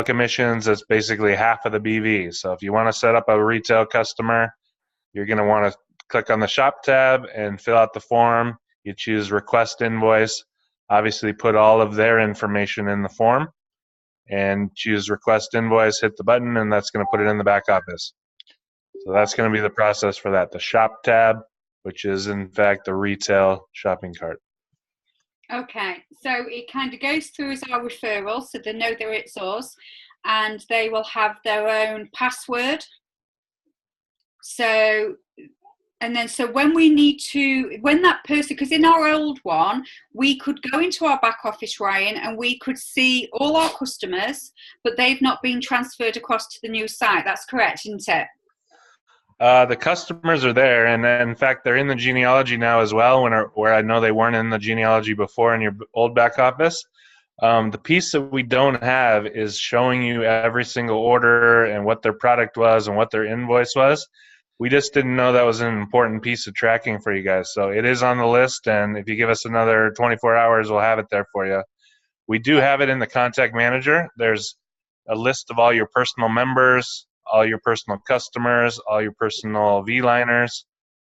commissions, it's basically half of the BV. So if you want to set up a retail customer, you're going to want to click on the shop tab and fill out the form. You choose request invoice, obviously put all of their information in the form, and choose request invoice, hit the button, and that's going to put it in the back office. So that's going to be the process for that. The shop tab, which is in fact the retail shopping cart. Okay, so it kind of goes through as our referral, so they know that it's us, and they will have their own password. So, and then so when we need to, when that person, because in our old one, we could go into our back office, Ryan, and we could see all our customers, but they've not been transferred across to the new site. That's correct, isn't it? The customers are there, and in fact, they're in the genealogy now as well, where I know they weren't in the genealogy before in your old back office. The piece that we don't have is showing you every single order and what their product was and what their invoice was. We just didn't know that was an important piece of tracking for you guys. So it is on the list, and if you give us another 24 hours, we'll have it there for you. We do have it in the contact manager. There's a list of all your personal members, all your personal customers, all your personal V-liners,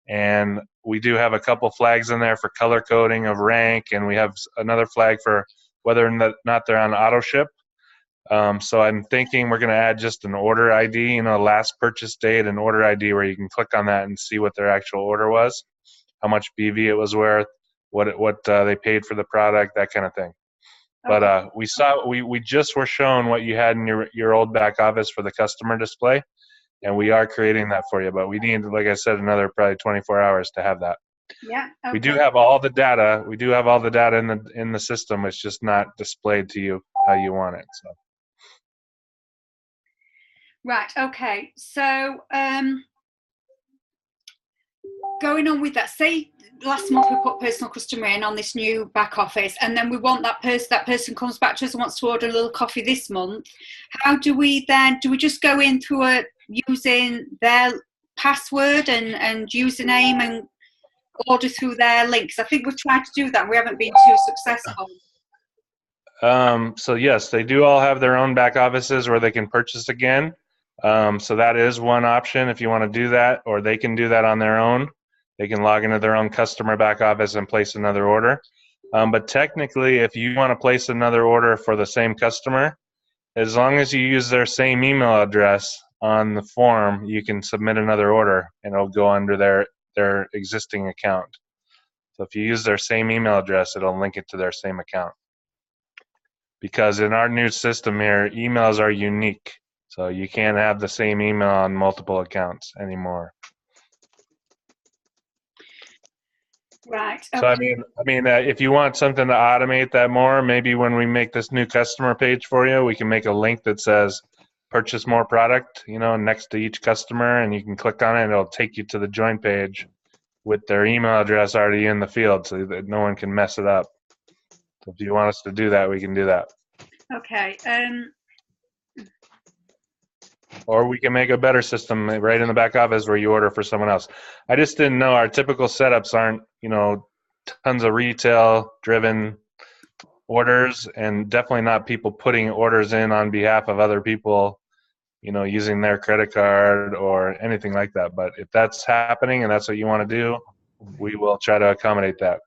and we do have a couple flags in there for color coding of rank, and we have another flag for whether or not they're on auto ship. So I'm thinking we're going to add just an order ID, last purchase date and order ID, where you can click on that and see what their actual order was, how much BV it was worth, what they paid for the product, that kind of thing. But we just were shown what you had in your old back office for the customer display, and we are creating that for you. But we need, like I said, another probably 24 hours to have that. Yeah. Okay. We do have all the data. We do have all the data in the system. It's just not displayed to you how you want it. So. Right. Okay. So going on with that, say last month we put personal customer in on this new back office, and then we want that person comes back to us and wants to order a little coffee this month. How do we then, do we just go in through using their password and username and order through their links? I think we've tried to do that. We haven't been too successful. So yes, they do all have their own back offices where they can purchase again. So that is one option if you want to do that, or they can do that on their own. They can log into their own customer back office and place another order. But technically, if you want to place another order for the same customer, as long as you use their same email address on the form, you can submit another order and it'll go under their existing account. So if you use their same email address, it'll link it to their same account. Because in our new system here, emails are unique. So you can't have the same email on multiple accounts anymore. Right. Okay. So I mean, if you want something to automate that more, maybe when we make this new customer page for you, we can make a link that says "Purchase more product," next to each customer, and you can click on it, and it'll take you to the join page with their email address already in the field, so that no one can mess it up. So if you want us to do that, we can do that. Okay. Or we can make a better system right in the back office where you order for someone else. I just didn't know our typical setups aren't, tons of retail-driven orders, and definitely not people putting orders in on behalf of other people, using their credit card or anything like that. But if that's happening and that's what you want to do, we will try to accommodate that.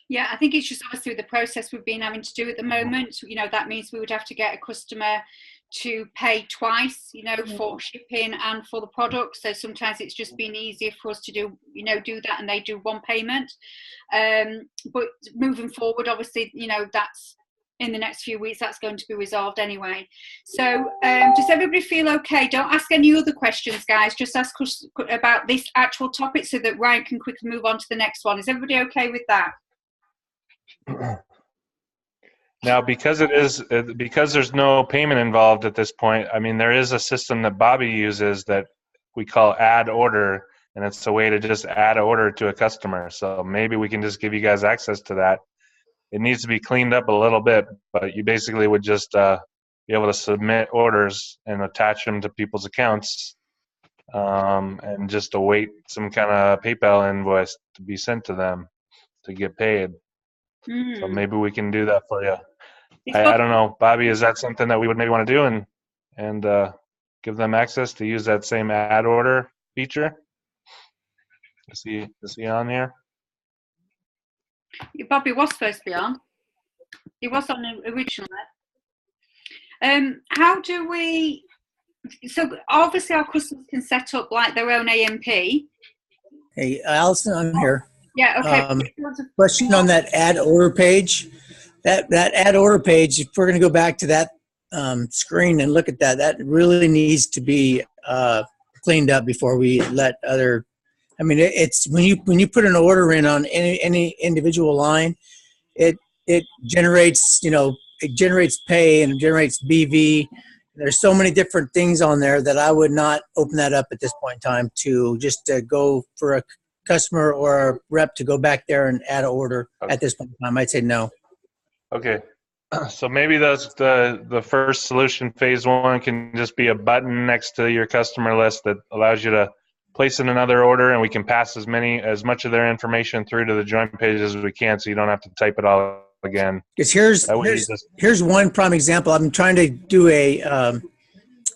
Yeah, I think it's just obviously the process we've been having to do at the moment. That means we would have to get a customer to pay twice, for shipping and for the product. So sometimes it's just been easier for us to do that, and they do one payment. But moving forward, obviously, that's in the next few weeks, that's going to be resolved anyway. So does everybody feel okay? Don't ask any other questions, guys. Just ask us about this actual topic so that Ryan can quickly move on to the next one. Is everybody okay with that? Now, because there's no payment involved at this point, there is a system that Bobby uses that we call add order, and it's a way to just add an order to a customer. So maybe we can just give you guys access to that. It needs to be cleaned up a little bit, but you basically would just be able to submit orders and attach them to people's accounts, and just await some kind of PayPal invoice to be sent to them to get paid. So maybe we can do that for you. I don't know, Bobby, is that something that we would maybe want to do and give them access to use that same add order feature? Is he on here? Bobby was supposed to be on. He was on originally. How do we? So obviously our customers can set up like their own AMP. Hey, Allison, I'm here. Yeah. Okay. Question on that add order page. That add order page, if we're going to go back to that screen and look at that, that really needs to be cleaned up before we let other. I mean, it's when you put an order in on any individual line, it generates, you know, it generates pay and it generates BV. There's so many different things on there that I would not open that up at this point in time to just go for a customer or a rep to go back there and add an order. Okay. At this point in time, I'd say no. Okay. So maybe that's the first solution, phase one, can just be a button next to your customer list that allows you to place in another order, and we can pass as much of their information through to the join page as we can, so you don't have to type it all again. Because here's one prime example. I'm trying to do a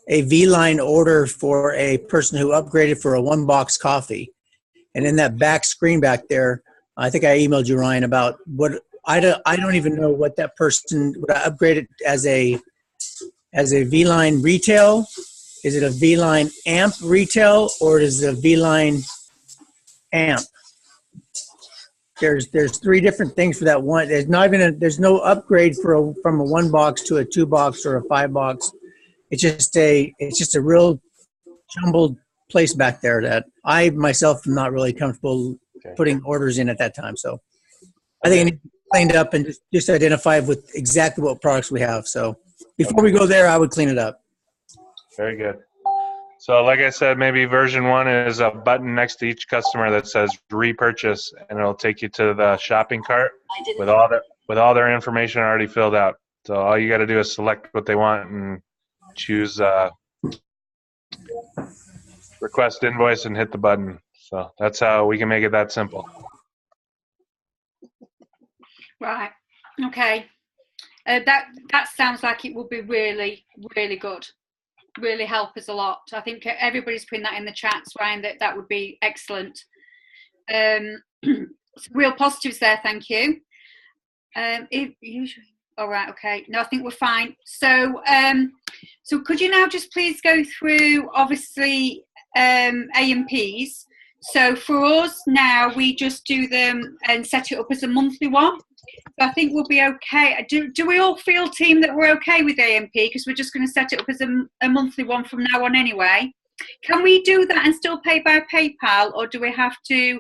V-line order for a person who upgraded for a 1-box coffee, and in that back screen back there, I think I emailed you, Ryan, about what I don't even know what that person would I upgrade it as a V-line retail. Is it a V-line amp retail or is it a V-line amp? There's 3 different things for that one. There's no upgrade from a 1-box to a 2-box or a 5-box. It's just a real jumbled place back there that I myself am not really comfortable putting orders in at that time. So I think it needs to be cleaned up and just identify with exactly what products we have. So before we go there, I would clean it up. Very good. So like I said, maybe version 1 is a button next to each customer that says repurchase, and it'll take you to the shopping cart with all their information already filled out. So all you got to do is select what they want and choose request invoice and hit the button. So that's how we can make it that simple. Right. Okay. That sounds like it will be really, really good. Really help us a lot. I think everybody's putting that in the chats, Ryan, that would be excellent. Real positives there, thank you. All right, okay. No, I think we're fine. So so could you now just please go through, obviously, AMPs. So for us now, we just do them and set it up as a monthly one. So I think we'll be okay. Do we all feel, team, that we're okay with AMP? Because we're just going to set it up as a monthly one from now on anyway. Can we do that and still pay by PayPal, or do we have to?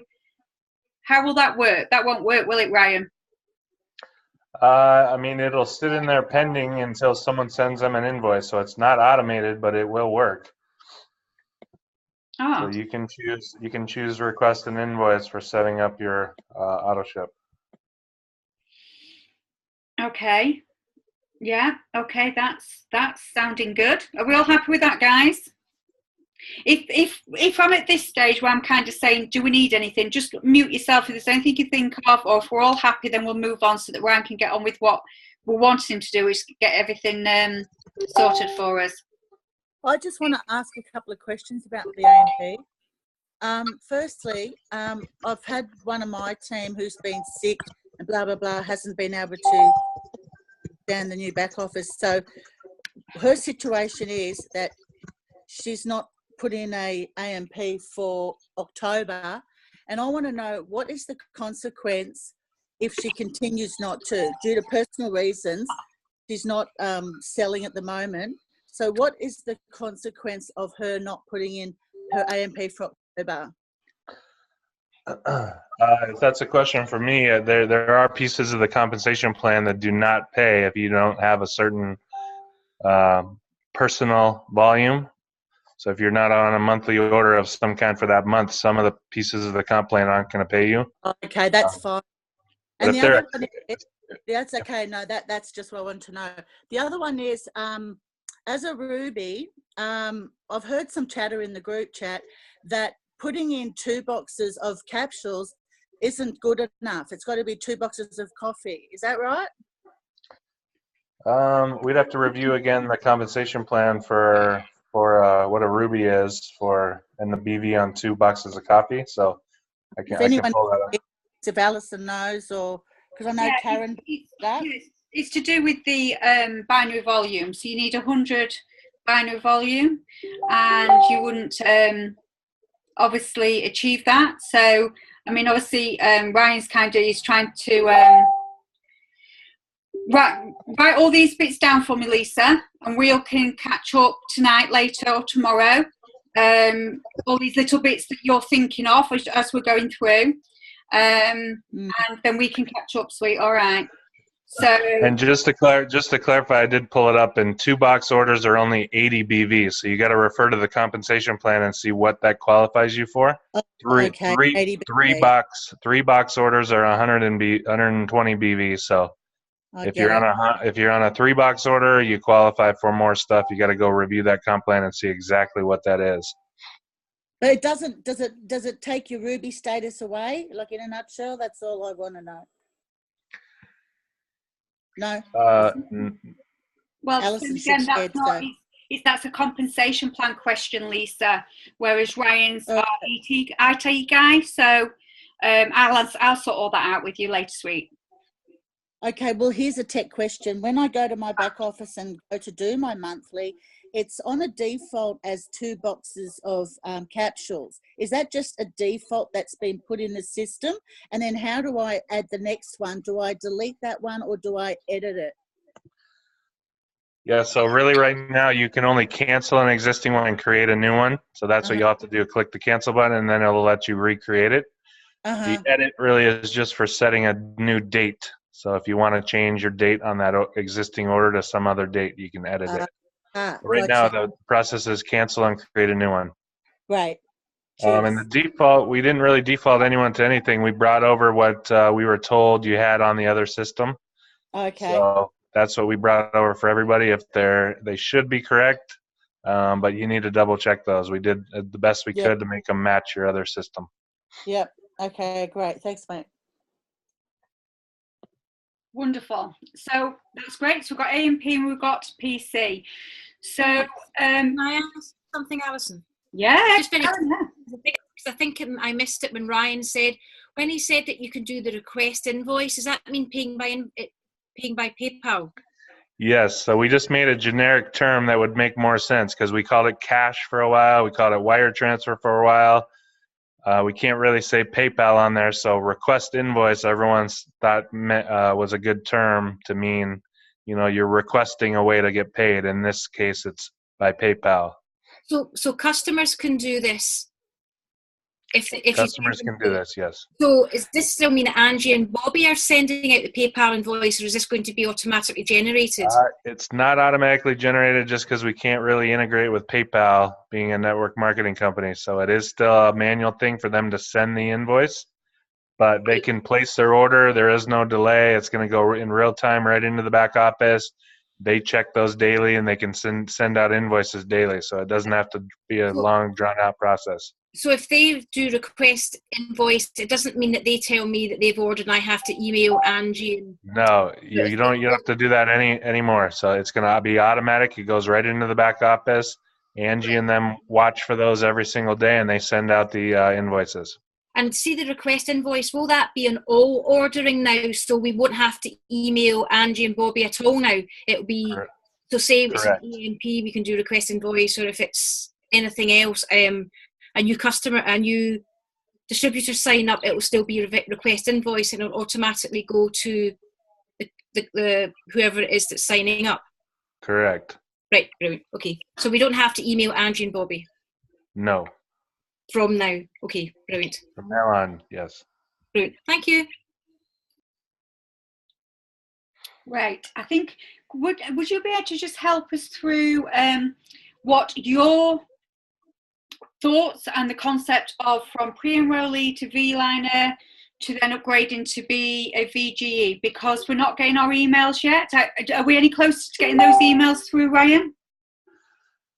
How will that work? That won't work, will it, Ryan? I mean, it'll sit in there pending until someone sends them an invoice. So it's not automated, but it will work. Oh. So you can choose request an invoice for setting up your auto ship. Okay. Yeah. Okay. That's sounding good. Are we all happy with that, guys? If I'm at this stage where I'm kind of saying, do we need anything? Just mute yourself if there's anything you think of, or if we're all happy, then we'll move on so that Ryan can get on with what we're wanting him to do, is get everything sorted for us. I just want to ask a couple of questions about the AMP. Firstly, I've had one of my team who's been sick and blah, blah, blah, hasn't been able to down the new back office. So her situation is that she's not put in a AMP for October. And I want to know, what is the consequence if she continues not to, due to personal reasons? She's not selling at the moment. So what is the consequence of her not putting in her AMP for October? If that's a question for me, there are pieces of the compensation plan that do not pay if you don't have a certain personal volume. So if you're not on a monthly order of some kind for that month, some of the pieces of the comp plan aren't going to pay you. Okay, that's fine. And the other one is, that's okay. No, that's just what I want to know. The other one is, as a Ruby, I've heard some chatter in the group chat that putting in 2 boxes of capsules isn't good enough. It's got to be 2 boxes of coffee. Is that right? We'd have to review again the compensation plan for what a Ruby is for, and the BV on 2 boxes of coffee. So I can pull that up. If Alison knows, or because I know Karen that. It's to do with the binary volume. So you need 100 binary volume, and you wouldn't obviously achieve that. So I mean, obviously Ryan's is trying to write all these bits down for me, Lisa, and we can catch up tonight, later, or tomorrow. All these little bits that you're thinking of as we're going through, and then we can catch up, sweet. All right. So, and just to clarify, I did pull it up, and 2 box orders are only 80 BV. So you got to refer to the compensation plan and see what that qualifies you for. Three box orders are 120 BV. So if you're on a 3 box order, you qualify for more stuff. You got to go review that comp plan and see exactly what that is. But it doesn't. Does it take your Ruby status away? Like, in a nutshell, that's all I want to know. No. Well, Alison again, that's a compensation plan question, Lisa. Whereas Ryan's our IT guy, so I'll sort all that out with you later, sweet. Okay. Well, here's a tech question. When I go to my back office and go to do my monthly, it's on a default as 2 boxes of capsules. Is that just a default that's been put in the system? And then how do I add the next one? Do I delete that one or do I edit it? Yeah, so really right now you can only cancel an existing one and create a new one. So that's what you'll have to do. Click the cancel button and then it'll let you recreate it. The edit really is just for setting a new date. So if you want to change your date on that existing order to some other date, you can edit it. Right now, the process is cancel and create a new one. Right. And the default, we didn't really default anyone to anything. We brought over what we were told you had on the other system. Okay. So that's what we brought over for everybody. If they should be correct, but you need to double check those. We did the best we could to make them match your other system. Yep. Okay, great. Thanks, mate. Wonderful. So that's great. So we've got AMP and we've got PC. So can I ask something, Alison? Yeah. Just because I think I missed it when Ryan said, when he said that you can do the request invoice, does that mean paying by PayPal? Yes. So we just made a generic term that would make more sense because we called it cash for a while. We called it wire transfer for a while. We can't really say PayPal on there, so request invoice, everyone's thought was a good term to mean, you're requesting a way to get paid. In this case, it's by PayPal. So customers can do this. If customers can do this, yes. So does this still mean that Angie and Bobby are sending out the PayPal invoice, or is this going to be automatically generated? It's not automatically generated just because we can't really integrate with PayPal, being a network marketing company. So it is still a manual thing for them to send the invoice, but they can place their order. There is no delay. It's going to go in real time right into the back office. They check those daily, and they can send out invoices daily. So it doesn't have to be a long, drawn-out process. So if they do request invoice, it doesn't mean that they tell me that they've ordered and I have to email Angie. No, you don't have to do that anymore. So it's going to be automatic. It goes right into the back office. Angie and them watch for those every single day, and they send out the invoices. And see the request invoice, will that be an all ordering now? So we won't have to email Angie and Bobby at all now. It'll be, correct. So say if it's an EMP, we can do request invoice, or if it's anything else, a new customer, a new distributor sign up, it will still be request invoice, and it'll automatically go to the whoever it is that's signing up. Correct. Right, brilliant. Okay. So we don't have to email Angie and Bobby? No. From now? Okay, brilliant. From now on, yes. Brilliant. Thank you. Right. I think, would you be able to just help us through what your thoughts and the concept of from pre-enrollee to V-liner to then upgrading to be a VGE, because we're not getting our emails yet. Are we any closer to getting those emails through, Ryan?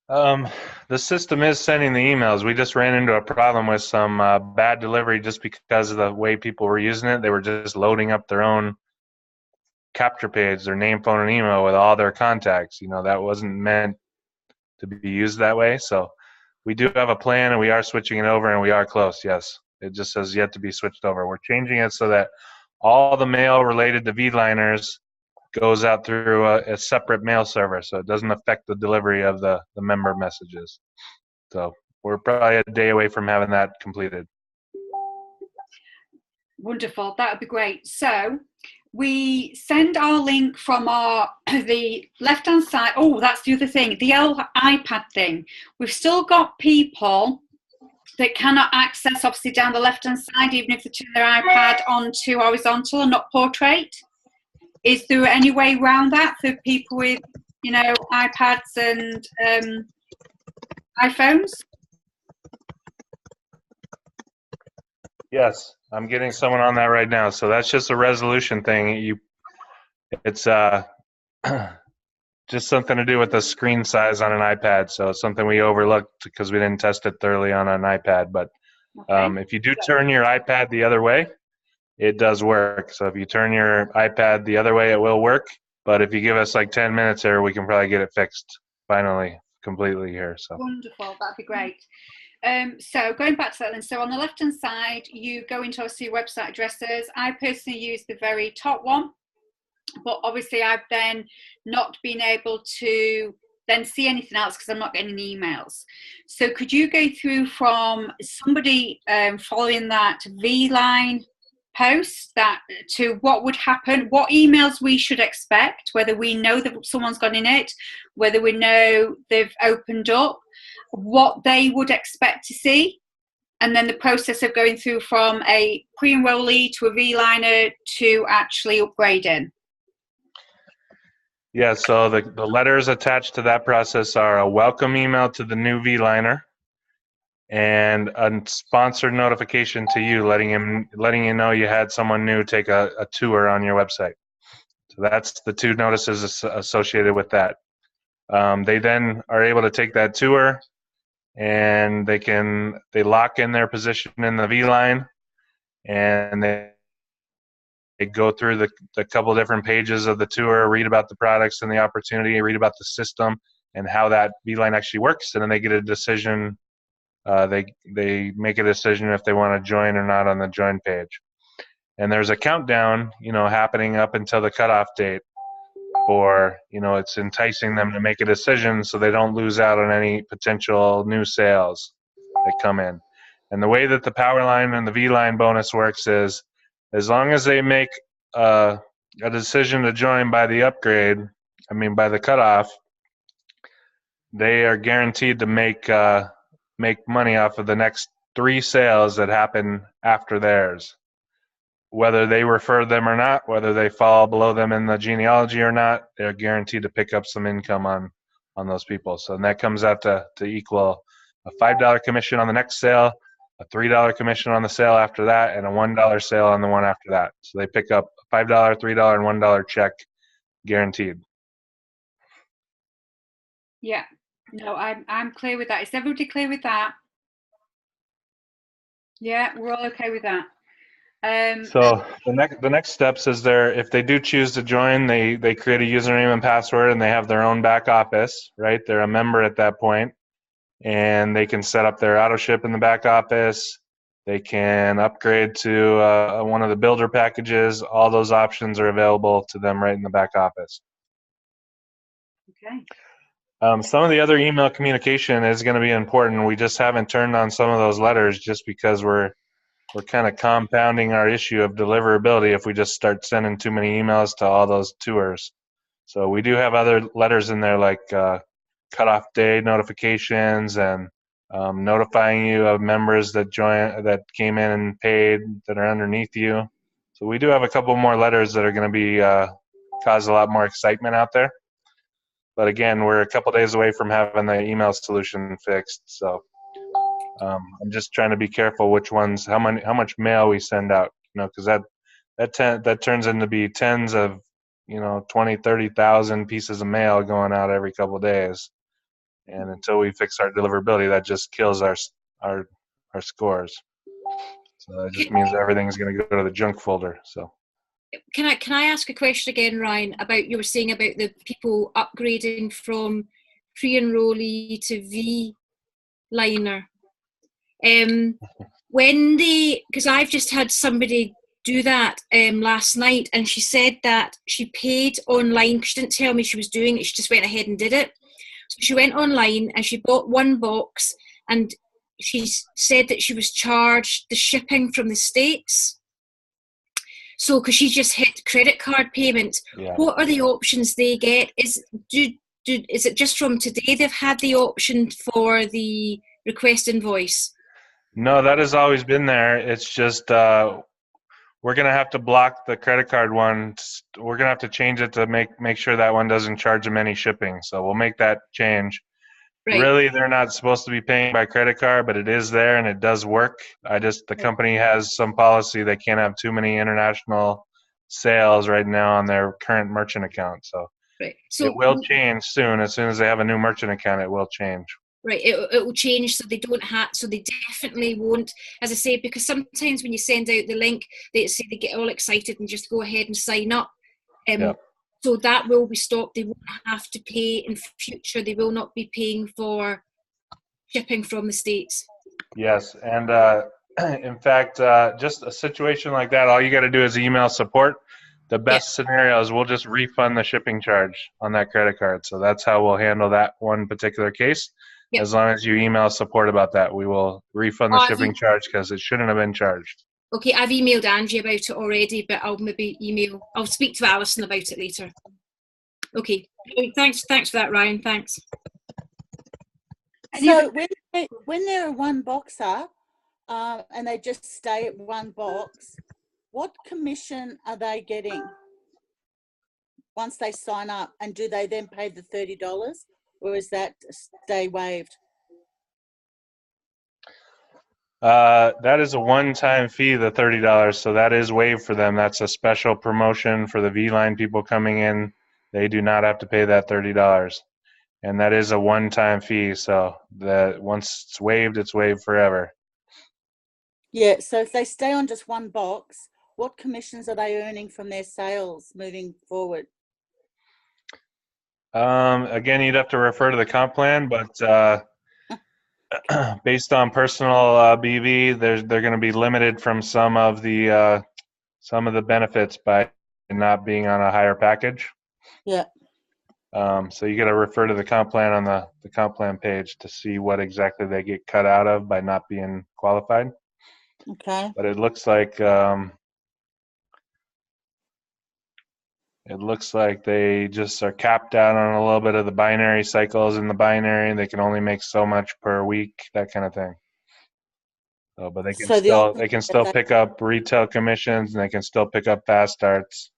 The system is sending the emails. We just ran into a problem with some bad delivery just because of the way people were using it. They were just loading up their own capture page, their name, phone, and email with all their contacts. That wasn't meant to be used that way. So we do have a plan, and we are switching it over, and we are close. Yes, it just has yet to be switched over. We're changing it so that all the mail related to V-liners goes out through a separate mail server, so it doesn't affect the delivery of the member messages. So we're probably a day away from having that completed. Wonderful, that would be great. So we send our link from the left-hand side. Oh, that's the other thing, the iPad thing. We've still got people that cannot access, obviously, down the left-hand side, even if they turn their iPad onto horizontal and not portrait. Is there any way around that for people with, iPads and iPhones? Yes, I'm getting someone on that right now. So that's just a resolution thing. It's just something to do with the screen size on an iPad. So it's something we overlooked because we didn't test it thoroughly on an iPad. But if you do turn your iPad the other way, it does work. So if you turn your iPad the other way, it will work. But if you give us like 10 minutes here, we can probably get it fixed finally, completely here. So wonderful, that'd be great. So going back to that then, so on the left-hand side, you go into obviously your website addresses. I personally use the very top one, but obviously I've then not been able to then see anything else because I'm not getting any emails. So could you go through from somebody following that V-line post that to what would happen, what emails we should expect, whether we know that someone's gone in it, whether we know they've opened up, what they would expect to see, and then the process of going through from a pre-enrollee to a V-liner to actually upgrading. Yeah, so the letters attached to that process are a welcome email to the new V-liner and a sponsored notification to you letting you know you had someone new take a tour on your website. So that's the two notices associated with that. They then are able to take that tour, and they lock in their position in the V-line, and they go through the couple different pages of the tour, read about the products and the opportunity, read about the system and how that V-line actually works, and then they get a decision. They make a decision if they want to join or not on the join page. And there's a countdown, happening up until the cutoff date for, it's enticing them to make a decision so they don't lose out on any potential new sales that come in. And the way that the Powerline and the V-line bonus works is, as long as they make a decision to join by the by the cutoff, they are guaranteed to make money off of the next 3 sales that happen after theirs. Whether they refer them or not, whether they fall below them in the genealogy or not, they're guaranteed to pick up some income on those people. So that comes out to equal a $5 commission on the next sale, a $3 commission on the sale after that, and a $1 sale on the one after that. So they pick up a $5, $3, and $1 check guaranteed. Yeah, no, I'm clear with that. Is everybody clear with that? Yeah, we're all okay with that. So the next steps is if they do choose to join, they create a username and password, and they have their own back office, right? They're a member at that point, and they can set up their auto ship in the back office. They can upgrade to one of the builder packages. All those options are available to them right in the back office. Okay. Some of the other email communication is going to be important. We just haven't turned on some of those letters just because we're kind of compounding our issue of deliverability if we just start sending too many emails to all those tours. So we do have other letters in there like cutoff day notifications and notifying you of members that came in and paid that are underneath you. So we do have a couple more letters that are going to be cause a lot more excitement out there. But again, we're a couple days away from having the email solution fixed. So I'm just trying to be careful which ones, how much mail we send out, because that turns into be tens of, 20, 30,000 pieces of mail going out every couple of days. And until we fix our deliverability, that just kills our scores. So that just means everything's going to go to the junk folder. So Can I ask a question again, Ryan, about you were saying about the people upgrading from pre-enrollee to V-liner? When because I've just had somebody do that last night, and she said that she paid online. She didn't tell me she was doing it. She just went ahead and did it. So she went online and she bought one box, and she said that she was charged the shipping from the States. So, because she just hit credit card payments, what are the options they get? Is it just from today they've had the option for the request invoice? No, that has always been there. It's just we're going to have to block the credit card one. We're going to have to change it to make sure that one doesn't charge them any shipping. So we'll make that change. Right. Really, they're not supposed to be paying by credit card, but it is there and it does work. The company has some policy they can't have too many international sales right now on their current merchant account. So, so it will change soon. As soon as they have a new merchant account, it will change. Right, it will change, so they don't have, so they definitely won't, as I say, because sometimes when you send out the link, they say they get all excited and just go ahead and sign up. So that will be stopped. They won't have to pay in future. They will not be paying for shipping from the States. Yes, and in fact, just a situation like that, all you got to do is email support. The best scenario is we'll just refund the shipping charge on that credit card. So that's how we'll handle that one particular case. As long as you email support about that, we will refund the shipping charge because it shouldn't have been charged. Okay, I've emailed Angie about it already, but I'll speak to Alison about it later. Okay, thanks for that, Ryan. Thanks. So when they're a one boxer and they just stay at one box, what commission are they getting once they sign up? And do they then pay the $30, or is that stay waived? That is a one-time fee, the $30. So that is waived for them. That's a special promotion for the V-Line people coming in. They do not have to pay that $30. And that is a one-time fee. So that once it's waived forever. Yeah. So if they stay on just one box, what commissions are they earning from their sales moving forward? Again, you'd have to refer to the comp plan, but based on personal BV, they're going to be limited from some of the benefits by not being on a higher package. Yeah. So you got to refer to the comp plan on the comp plan page to see what exactly they get cut out of by not being qualified. Okay. But it looks like they just are capped out on a little bit of the binary cycles in the binary. They can only make so much per week, that kind of thing. So, but they can still pick up retail commissions, and they can still pick up fast starts,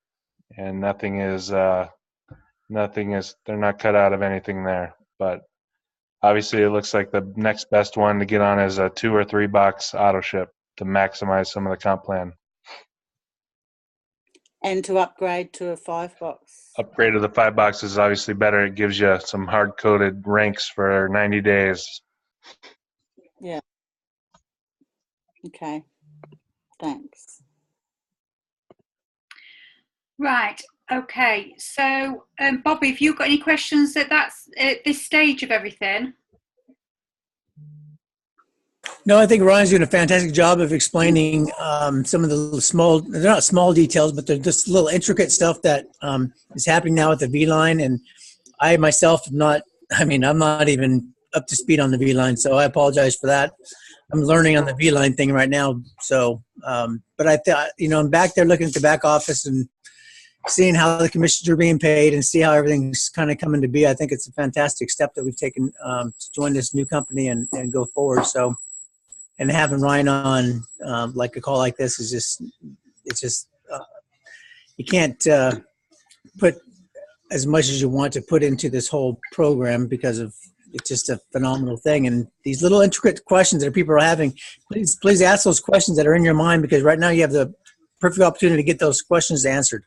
and they're not cut out of anything there. But obviously, it looks like the next best one to get on is a 2 or 3 box auto ship to maximize some of the comp plan. And to upgrade to a 5 box. Upgrade to the 5 box is obviously better. It gives you some hard-coded ranks for 90 days. Yeah. Okay. Thanks. Right. Okay. So, Bobby, have you got any questions at this stage of everything? No, I think Ryan's doing a fantastic job of explaining some of the they're not small details, but they're just little intricate stuff that is happening now with the V-Line. And I myself I'm not even up to speed on the V-Line, so I apologize for that. I'm learning on the V-Line thing right now. So, but I thought, I'm back there looking at the back office and seeing how the commissions are being paid and see how everything's kind of coming to be. I think it's a fantastic step that we've taken to join this new company and go forward. So, and having Ryan on like a call like this is just you can't put as much as you want to put into this whole program because of it's just a phenomenal thing. And these little intricate questions that people are having, please ask those questions that are in your mind, because right now you have the perfect opportunity to get those questions answered.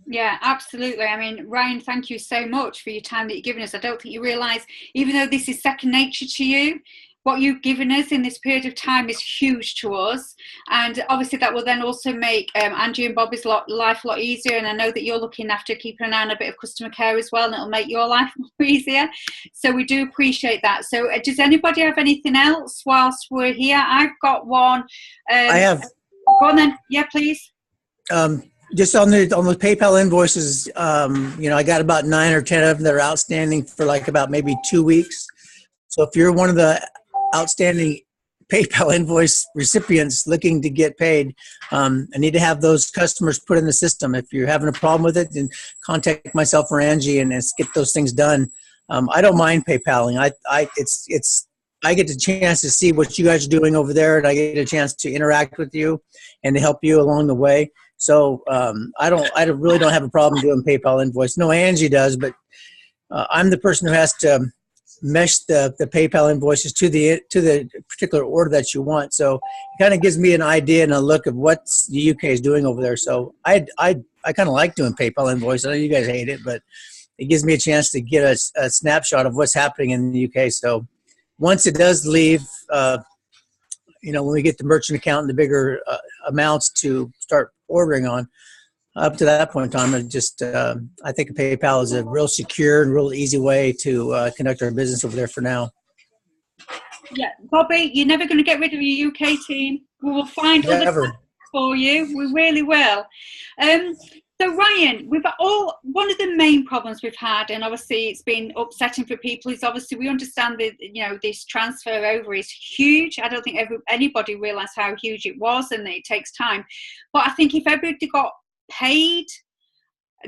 Yeah, absolutely. I mean, Ryan, thank you so much for your time that you've given us. I don't think you realise, even though this is second nature to you, what you've given us in this period of time is huge to us, and obviously that will then also make Angie and Bobby's life a lot easier. And I know that you're looking after keeping an eye on a bit of customer care as well, and it'll make your life more easier. So we do appreciate that. So does anybody have anything else whilst we're here? I've got one. I have. Go on then. Yeah, please. Just on the PayPal invoices, I got about 9 or 10 of them that are outstanding for like about maybe 2 weeks. So if you're one of the outstanding PayPal invoice recipients looking to get paid, I need to have those customers put in the system. If you're having a problem with it, then contact myself or Angie and let's get those things done. I don't mind PayPaling. I get the chance to see what you guys are doing over there, and I get a chance to interact with you and to help you along the way. So I really don't have a problem doing PayPal invoice. No, Angie does, but I'm the person who has to mesh the PayPal invoices to the particular order that you want. So it kind of gives me an idea and a look of what the UK is doing over there. So I kind of like doing PayPal invoice. I know you guys hate it, but it gives me a chance to get a snapshot of what's happening in the UK. So once it does leave, when we get the merchant account and the bigger amounts to start ordering on, up to that point in time, I think PayPal is a real secure and real easy way to conduct our business over there for now. Yeah, Bobby, you're never going to get rid of your UK team. We will find other plans for you. We really will. So Ryan, one of the main problems we've had, and obviously it's been upsetting for people, is obviously we understand that this transfer over is huge. I don't think anybody realised how huge it was, and that it takes time. But I think if everybody got paid,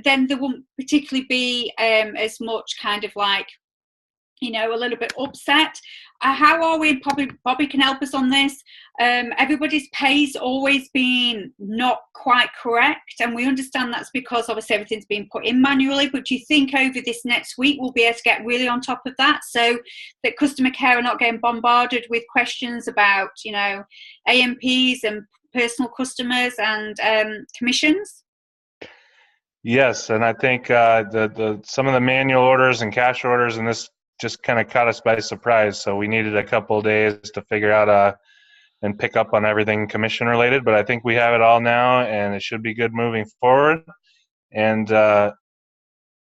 then there wouldn't particularly be as much kind of like, a little bit upset. How are we? Probably Bobby can help us on this. Everybody's pay's always been not quite correct, and we understand that's because obviously everything's been put in manually. But do you think over this next week we'll be able to get really on top of that, so that customer care are not getting bombarded with questions about AMPs and personal customers and commissions? Yes, and I think some of the manual orders and cash orders and this just kind of caught us by surprise. So we needed a couple of days to figure out and pick up on everything commission related. But I think we have it all now, and it should be good moving forward. And the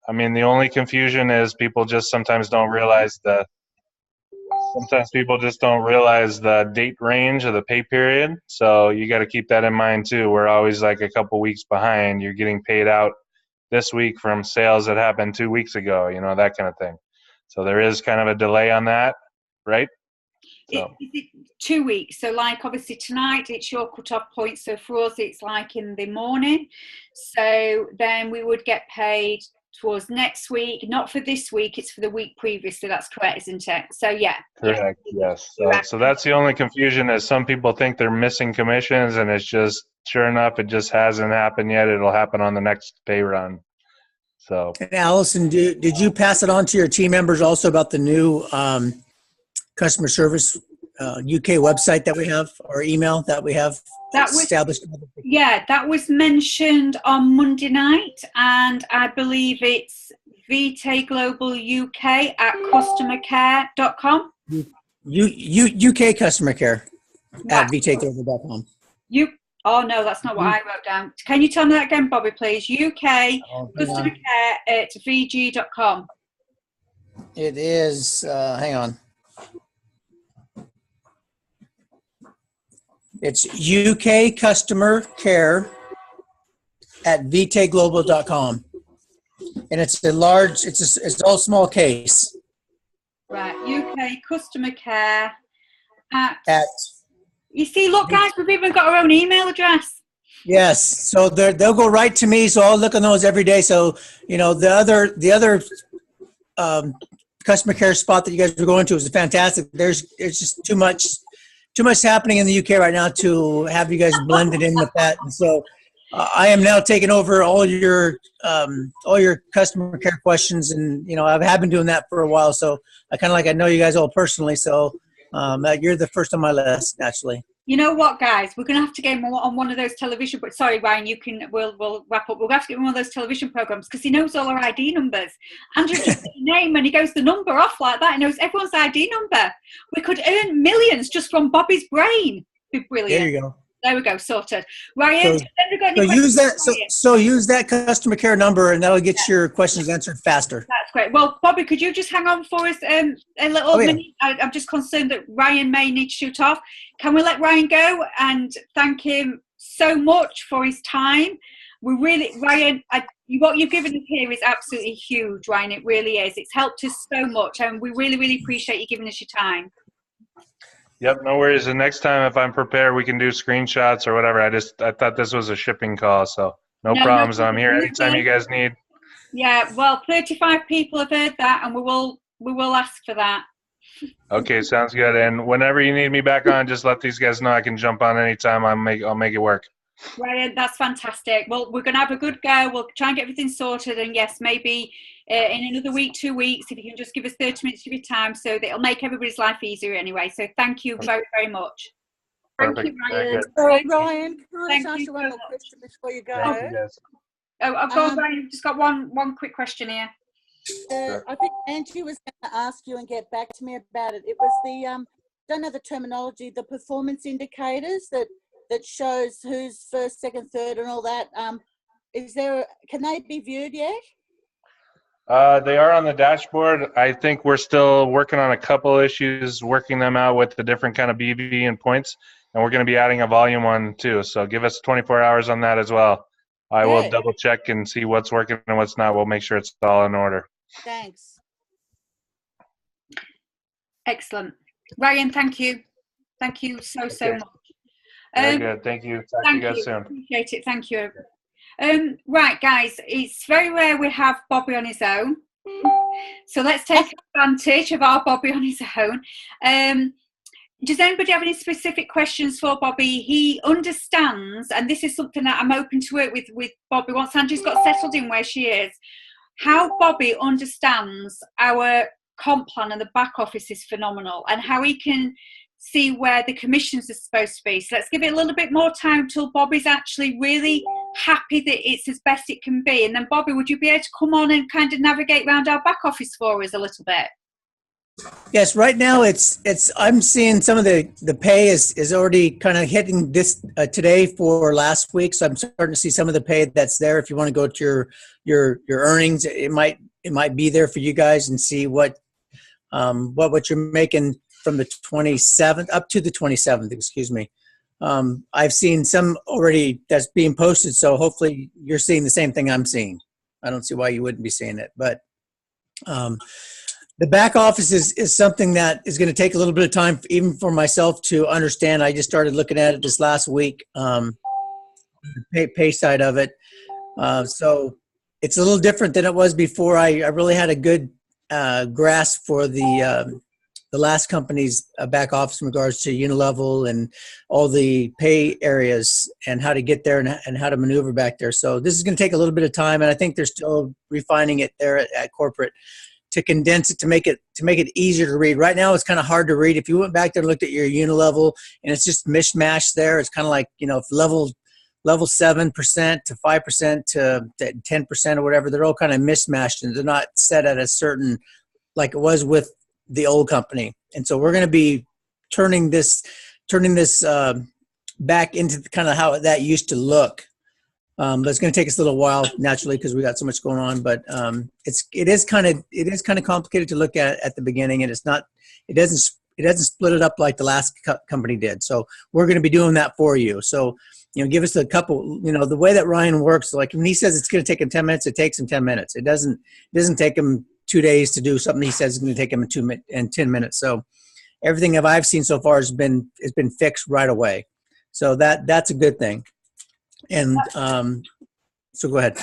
only confusion is people just sometimes don't realize the date range of the pay period. So you got to keep that in mind too. We're always like a couple weeks behind. You're getting paid out this week from sales that happened 2 weeks ago, that kind of thing. So there is kind of a delay on that, right? So. Is it 2 weeks? So like obviously tonight it's your cut-off point. So for us it's like in the morning. So then we would get paid towards next week, not for this week, it's for the week previously. That's correct, isn't it? So yeah. Correct, yes. So that's the only confusion, is some people think they're missing commissions, and it's just, sure enough, it just hasn't happened yet. It'll happen on the next pay run. So, and Allison, did you pass it on to your team members also about the new customer service UK website that we have, or email that we have established? Yeah, that was mentioned on Monday night, and I believe it's vtaglobaluk@customercare.com. UK customer care at vtaglobaluk.com. Oh, no, that's not what I wrote down. Can you tell me that again, Bobby, please? UK customer care at vg.com. It is, hang on. It's UK customer care at vtagglobal.com. And it's it's all small case. Right, UK customer care at you see, look, guys, we've even got our own email address. Yes, so they'll go right to me. So I'll look on those every day. So the other customer care spot that you guys were going to is fantastic. There's just too much happening in the UK right now to have you guys blended in with that. And so I am now taking over all your customer care questions, and I have been doing that for a while. So I know you guys all personally. So you're the first on my list, naturally. You know what, guys? We're going to have to get him on one of those television. But sorry, Ryan, we'll wrap up. We'll have to get him on one of those television programs because he knows all our ID numbers. Andrew just said your name and he goes the number off like that. He knows everyone's ID number. We could earn millions just from Bobby's brain. Be brilliant. There you go. There we go, sorted. Ryan, so use that customer care number, and that'll get your questions answered faster. That's great. Well, Bobby, could you just hang on for us a little minute? I'm just concerned that Ryan may need to shoot off. Can we let Ryan go and thank him so much for his time? We really, Ryan, what you've given us here is absolutely huge, Ryan. It really is. It's helped us so much, and we really, really appreciate you giving us your time. Yep, no worries. The next time, if I'm prepared, we can do screenshots or whatever. I thought this was a shipping call, so no problems. I'm here anytime you guys need. Yeah, well, 35 people have heard that, and we will ask for that. Okay, sounds good. And whenever you need me back on, just let these guys know. I can jump on anytime. I'll make it work. Ryan, that's fantastic. Well, we're going to have a good go. We'll try and get everything sorted, and yes, maybe in another week, 2 weeks, if you can just give us 30 minutes of your time, so that it'll make everybody's life easier anyway. So thank you very, very much. Perfect. Thank you, Ryan. Ryan, can I just ask you one more question before you go? I've got Ryan. Just got one quick question here. I think Angie was going to ask you and get back to me about it. It was the don't know the terminology, the performance indicators that shows who's first, second, third, and all that. Can they be viewed yet? They are on the dashboard. I think we're still working on a couple issues, working them out with the different kind of BV and points, and we're going to be adding a volume one too. So give us 24 hours on that as well. I will double check and see what's working and what's not. We'll make sure it's all in order. Thanks. Excellent. Ryan, thank you. Thank you so much. Very good. Thank you. Talk to you guys soon. Appreciate it. Thank you. Right, guys, it's very rare we have Bobby on his own. So let's take advantage of our Bobby on his own. Does anybody have any specific questions for Bobby? He understands, and this is something that I'm open to work with Bobby once Angie's got settled in where she is. How Bobby understands our comp plan and the back office is phenomenal, and how he can see where the commissions are supposed to be. So let's give it a little bit more time till Bobby's actually really happy that it's as best it can be. And then Bobby, would you be able to come on and kind of navigate around our back office for us a little bit? Yes, right now I'm seeing some of the pay is already kind of hitting this today for last week. So I'm starting to see some of the pay that's there. If you want to go to your earnings, it might be there for you guys and see what you're making from the 27th up to the 27th, excuse me. I've seen some already that's being posted, so hopefully you're seeing the same thing I'm seeing. I don't see why you wouldn't be seeing it. But the back office is something that is going to take a little bit of time, even for myself, to understand. I just started looking at it this last week, the pay side of it. So it's a little different than it was before. I really had a good grasp for the last company's back office in regards to Unilevel and all the pay areas and how to get there and how to maneuver back there. So this is going to take a little bit of time, and I think they're still refining it there at corporate to condense it, to make it easier to read. Right now, it's kind of hard to read. If you went back there and looked at your Unilevel and it's just mishmash there, it's kind of like, if level 7% to 5% to 10% or whatever, they're all kind of mishmashed and they're not set at a certain, like it was with the old company. And so we're going to be turning this back into kind of how that used to look. But it's going to take us a little while, naturally, because we got so much going on. But it is kind of complicated to look at the beginning, and it doesn't split it up like the last company did. So we're going to be doing that for you. So give us a couple. The way that Ryan works, like when he says it's going to take him 10 minutes, it takes him 10 minutes. It doesn't take him 2 days to do something he says is going to take him 10 minutes. So everything that I've seen so far has been fixed right away. So that's a good thing. And so go ahead.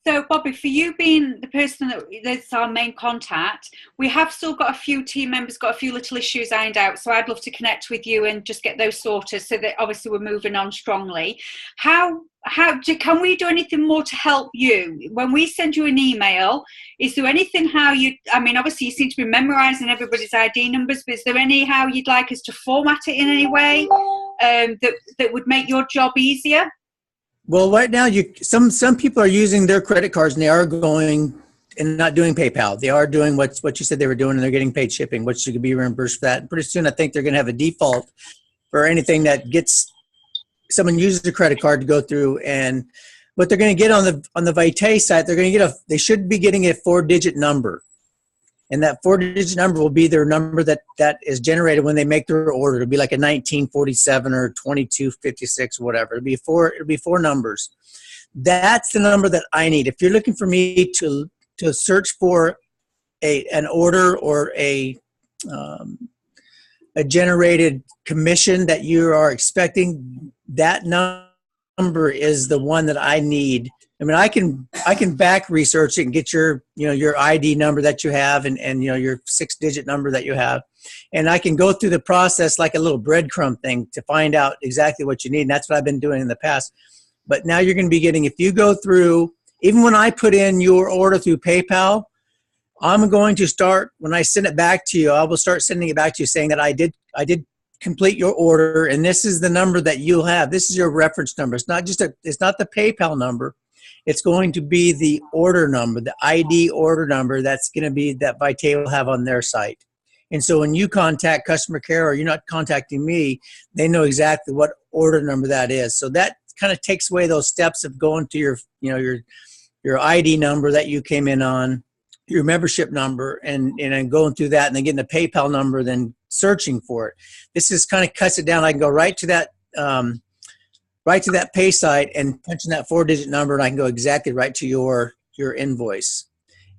So Bobby, for you being the person that's our main contact, we have still got a few team members, got a few little issues ironed out. So I'd love to connect with you and just get those sorted so that obviously we're moving on strongly. How can we do anything more to help you when we send you an email? Is there anything obviously you seem to be memorizing everybody's ID numbers, but is there any how you'd like us to format it in any way that would make your job easier? Well, right now, some people are using their credit cards and they are going and not doing PayPal. They are doing what you said they were doing, and they're getting paid shipping, which you could be reimbursed for that. And pretty soon, I think they're going to have a default for anything that gets someone uses a credit card to go through. And what they're going to get on the Vitae site, they should be getting a 4-digit number. And that 4-digit number will be their number that is generated when they make their order. It'll be like a 1947 or 2256, whatever. It'll be four numbers. That's the number that I need. If you're looking for me to search for an order or a generated commission that you are expecting, that number is the one that I need. I mean, I can back research it and get your ID number that you have and your 6-digit number that you have. And I can go through the process like a little breadcrumb thing to find out exactly what you need. And that's what I've been doing in the past. But now you're going to be getting, if you go through, even when I put in your order through PayPal, I'm going to start, when I send it back to you, I will start sending it back to you saying that I did complete your order, and this is the number that you'll have. This is your reference number. It's not the PayPal number. It's going to be the order number, the ID order number that's going to be that Vitae will have on their site. And so when you contact customer care or you're not contacting me, they know exactly what order number that is. So that kind of takes away those steps of going to your ID number that you came in on, your membership number, and going through that and then getting a PayPal number, then searching for it. This is kind of cuts it down. I can go right to that pay site and punch in that 4-digit number, and I can go exactly right to your invoice.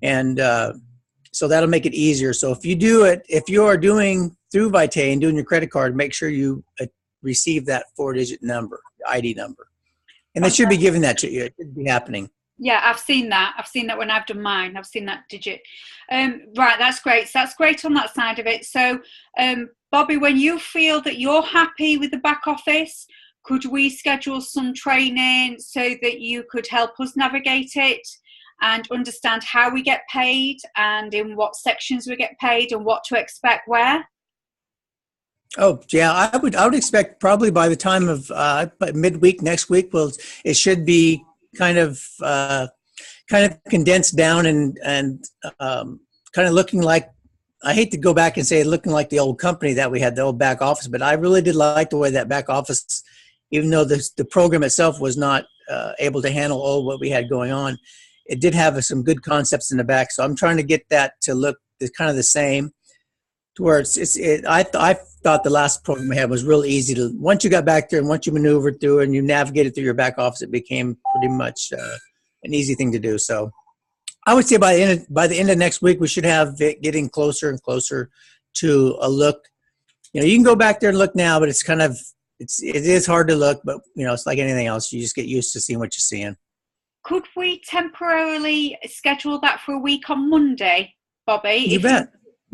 And so that'll make it easier. So if you are doing through Vitae and doing your credit card, make sure you receive that 4-digit number, ID number. And they should be giving that to you. It should be happening. Yeah, I've seen that. I've seen that when I've done mine. I've seen that digit. Right, that's great. So that's great on that side of it. So, Bobby, when you feel that you're happy with the back office, could we schedule some training so that you could help us navigate it and understand how we get paid and in what sections we get paid and what to expect where? Oh, yeah, I would expect probably by the time of midweek next week, it should be kind of condensed down and kind of looking like, I hate to go back and say looking like the old company that we had, the old back office, but I really did like the way that back office, even though the program itself was not able to handle all what we had going on, it did have some good concepts in the back. So I'm trying to get that to look kind of the same, to where I thought the last program we had was real easy to, once you got back there and once you maneuvered through and you navigated through your back office, it became pretty much an easy thing to do. So I would say by the end of next week, we should have it getting closer and closer to a look. You can go back there and look now, but it is hard to look, but it's like anything else. You just get used to seeing what you're seeing. Could we temporarily schedule that for a week on Monday, Bobby? You bet.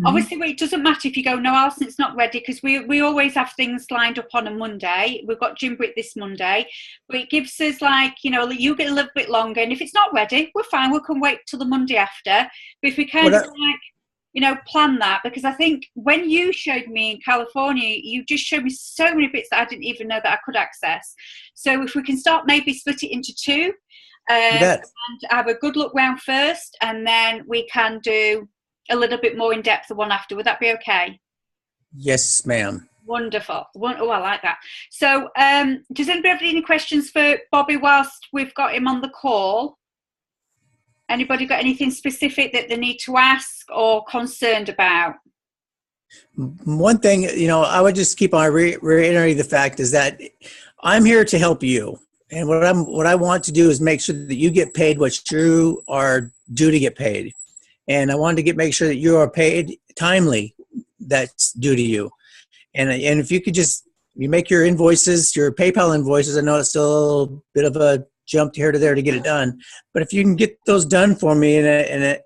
Obviously, it doesn't matter if you go, no, Alison, it's not ready, because we always have things lined up on a Monday. We've got Jim Britt this Monday, but it gives us you get a little bit longer, and if it's not ready, we're fine. We can wait till the Monday after. But if we kind of plan that, because I think when you showed me in California, you just showed me so many bits that I didn't even know that I could access. So if we can start maybe split it into two, and have a good look round first, and then we can do a little bit more in depth the one after. Would that be okay? Yes, ma'am. Wonderful. Oh, I like that. So does anybody have any questions for Bobby whilst we've got him on the call? Anybody got anything specific that they need to ask or concerned about? One thing, I would just keep on reiterating the fact is that I'm here to help you. And what I want to do is make sure that you get paid what you are due to get paid. And I wanted to make sure that you are paid timely that's due to you. And if you could you make your invoices, your PayPal invoices, I know it's still a bit of a jump here to there to get it done. But if you can get those done for me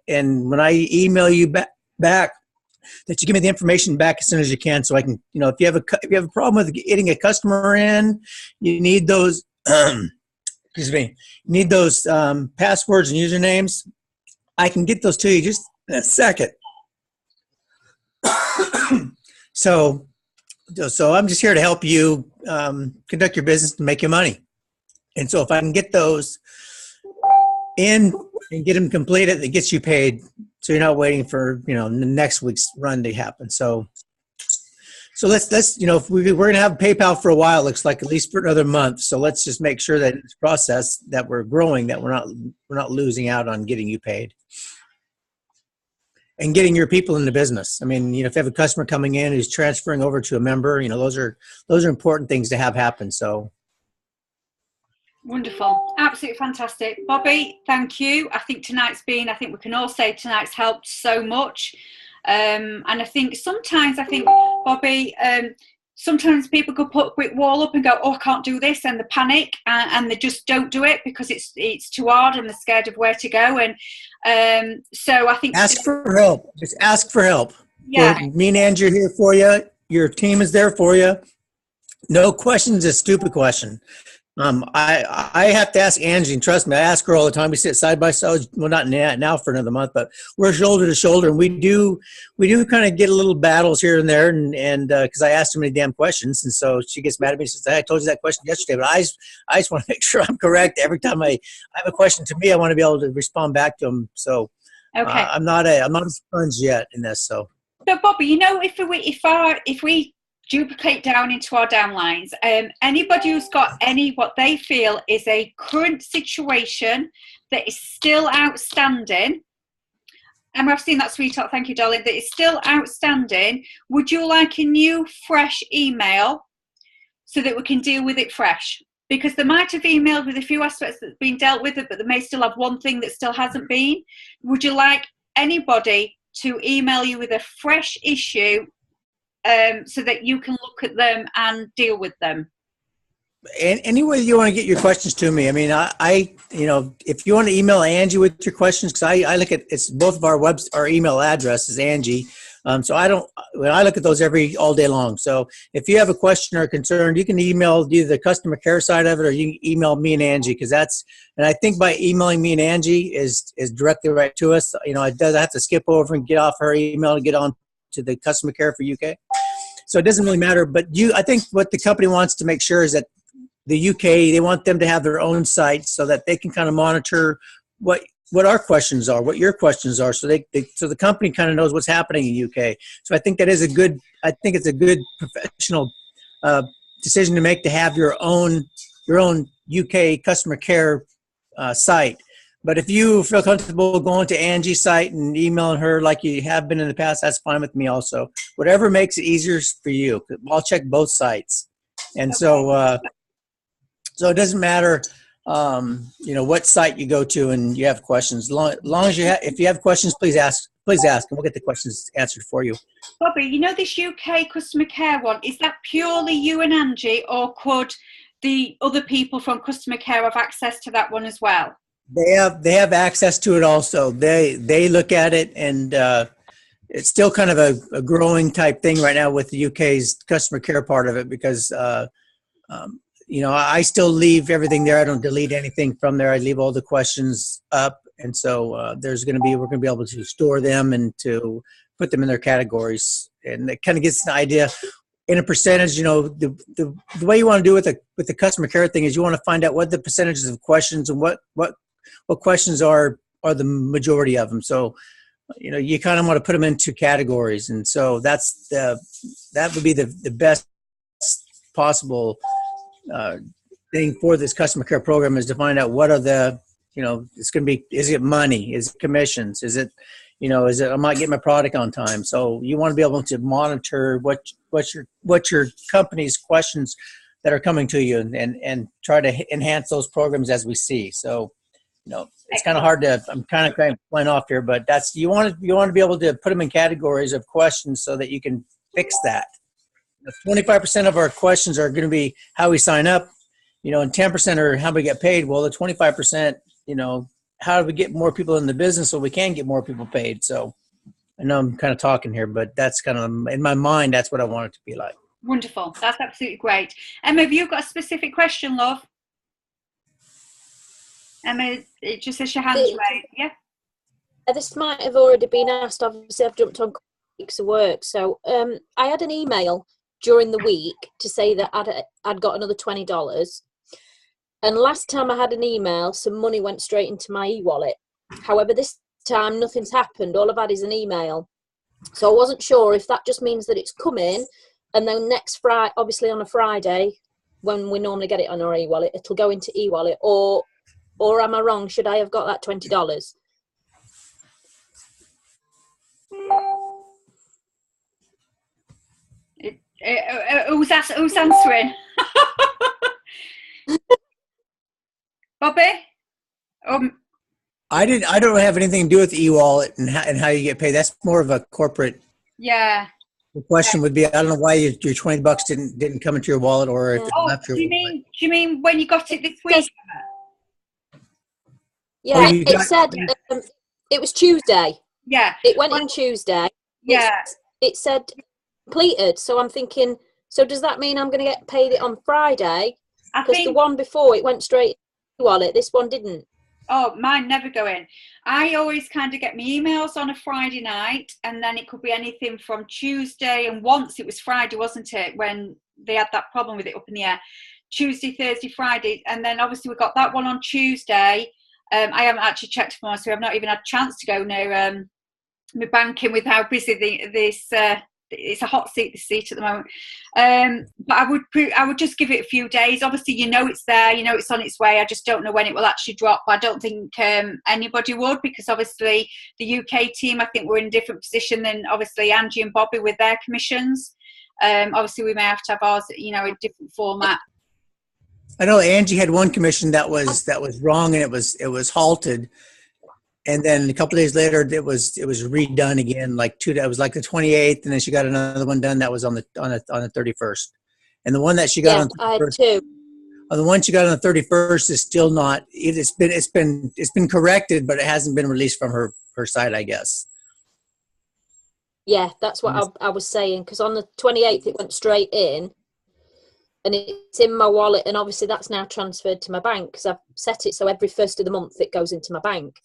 and when I email you back, that you give me the information back as soon as you can, so I can, if you have a problem with getting a customer in, you need those excuse me, need those passwords and usernames, I can get those to you just in a second. So I'm just here to help you conduct your business and make your money. And so if I can get those in and get them completed, it gets you paid. So you're not waiting for, next week's run to happen. So let's if we're going to have PayPal for a while, it looks like at least for another month. So let's just make sure that in this process that we're growing, that we're not losing out on getting you paid. And getting your people in the business. I mean, if you have a customer coming in who's transferring over to a member, those are important things to have happen. So wonderful, absolutely fantastic, Bobby. Thank you. I think we can all say tonight's helped so much. And I think sometimes, Bobby, sometimes people could put a brick wall up and go, oh, I can't do this, and they panic and they just don't do it because it's too hard and they're scared of where to go. And so I think ask for help. Just ask for help. Yeah. Me and Angie are here for you. Your team is there for you. No question's a stupid question. I have to ask Angie, and trust me, I ask her all the time. We sit side by side. Well, not now for another month, but we're shoulder to shoulder, and we do kind of get a little battles here and there, and because I asked too many damn questions, and so she gets mad at me. She says, "I told you that question yesterday," but I just want to make sure I'm correct every time I have a question to me. I want to be able to respond back to them. So okay, I'm not a sponge yet in this. So Bobby, if we duplicate down into our downlines, anybody who's got what they feel is a current situation that is still outstanding, and I've seen that, sweetheart, thank you, darling, that is still outstanding, would you like a new fresh email so that we can deal with it fresh? Because they might have emailed with a few aspects that's been dealt with, but they may still have one thing that still hasn't been. Would you like anybody to email you with a fresh issue so that you can look at them and deal with them? Any way you want to get your questions to me. I mean, I if you want to email Angie with your questions, because I look at, it's both of our email address is Angie. So I look at those all day long. So if you have a question or concern, you can email either the customer care side of it, or you can email me and Angie, and I think by emailing me and Angie is directly right to us. I have to skip over and get off her email to get on to the customer care for UK. So it doesn't really matter, but I think what the company wants to make sure is that the UK, they want them to have their own site so that they can kind of monitor what our questions are, what your questions are, so so the company kind of knows what's happening in UK. So I think it's a good professional decision to make, to have your own UK customer care site. But if you feel comfortable going to Angie's site and emailing her like you have been in the past, that's fine with me also. Whatever makes it easier for you. I'll check both sites. And so it doesn't matter, what site you go to and you have questions. Long as if you have questions, please ask, and we'll get the questions answered for you. Bobby, this UK customer care one, is that purely you and Angie, or could the other people from customer care have access to that one as well? They have access to it also. They look at it, and it's still kind of a growing type thing right now with the UK's customer care part of it, because I still leave everything there. I don't delete anything from there. I leave all the questions up, and so we're going to be able to store them and to put them in their categories, and it kind of gets an idea. In a percentage, the way you want to do it with the customer care thing is you want to find out what the percentages of questions and what questions are the majority of them. So, you kind of want to put them into categories, and so that would be the best possible thing for this customer care program, is to find out what are the, it's going to be, is it money? Is it commissions? Is it, I might get my product on time? So you want to be able to monitor what your company's questions that are coming to you, and try to enhance those programs as we see. So, it's kind of hard to, I'm kind of playing off here, but that's, you want to be able to put them in categories of questions so that you can fix that. 25% of our questions are going to be how we sign up, and 10% are how we get paid. Well, the 25%, how do we get more people in the business so we can get more people paid? So I know I'm kind of talking here, but that's kind of, in my mind, that's what I want it to be like. Wonderful. That's absolutely great. Emma, have you got a specific question, love? Emma, it just says your hand's raised. Yeah. This might have already been asked. Obviously, I've jumped on weeks of work. So I had an email during the week to say that I'd got another $20. And last time I had an email, some money went straight into my e-wallet. However, this time nothing's happened. All I've had is an email. So I wasn't sure if that just means that it's coming, and then next Friday, obviously on a Friday, when we normally get it on our e-wallet, it'll go into e-wallet, or am I wrong? Should I have got that $20? Who's answering? Bobby? I don't have anything to do with e-wallet and how you get paid. That's more of a corporate. Yeah. The question would be, I don't know why your $20 didn't come into your wallet, or if it left your do you mean when you got it this week? Yeah, it said it was Tuesday. Yeah. It went in Tuesday. Yeah. It said completed. So I'm thinking, so does that mean I'm going to get paid it on Friday? Because the one before, it went straight to wallet. This one didn't. Oh, mine never go in. I always kind of get my emails on a Friday night, and then it could be anything from Tuesday, and once it was Friday, wasn't it, when they had that problem with it up in the air? Tuesday, Thursday, Friday, and then obviously we got that one on Tuesday. I haven't actually checked for myself, so I've not even had a chance to go near my banking with how busy this it's a hot seat at the moment. But I would just give it a few days. Obviously, it's there, it's on its way. I just don't know when it will actually drop. But I don't think anybody would, because obviously the UK team, I think we're in a different position than obviously Angie and Bobby with their commissions. Obviously, we may have to have ours, in a different format. I know Angie had one commission that was wrong, and it was halted. And then a couple of days later, it was redone again. It was like the 28th, and then she got another one done that was on the 31st. And the one that she got on the 31st, the one she got on the 31st is still not. It's been corrected, but it hasn't been released from her site, I guess. Yeah, that's what I was saying, because on the 28th it went straight in, and it's in my wallet, and obviously that's now transferred to my bank because I've set it so every first of the month it goes into my bank.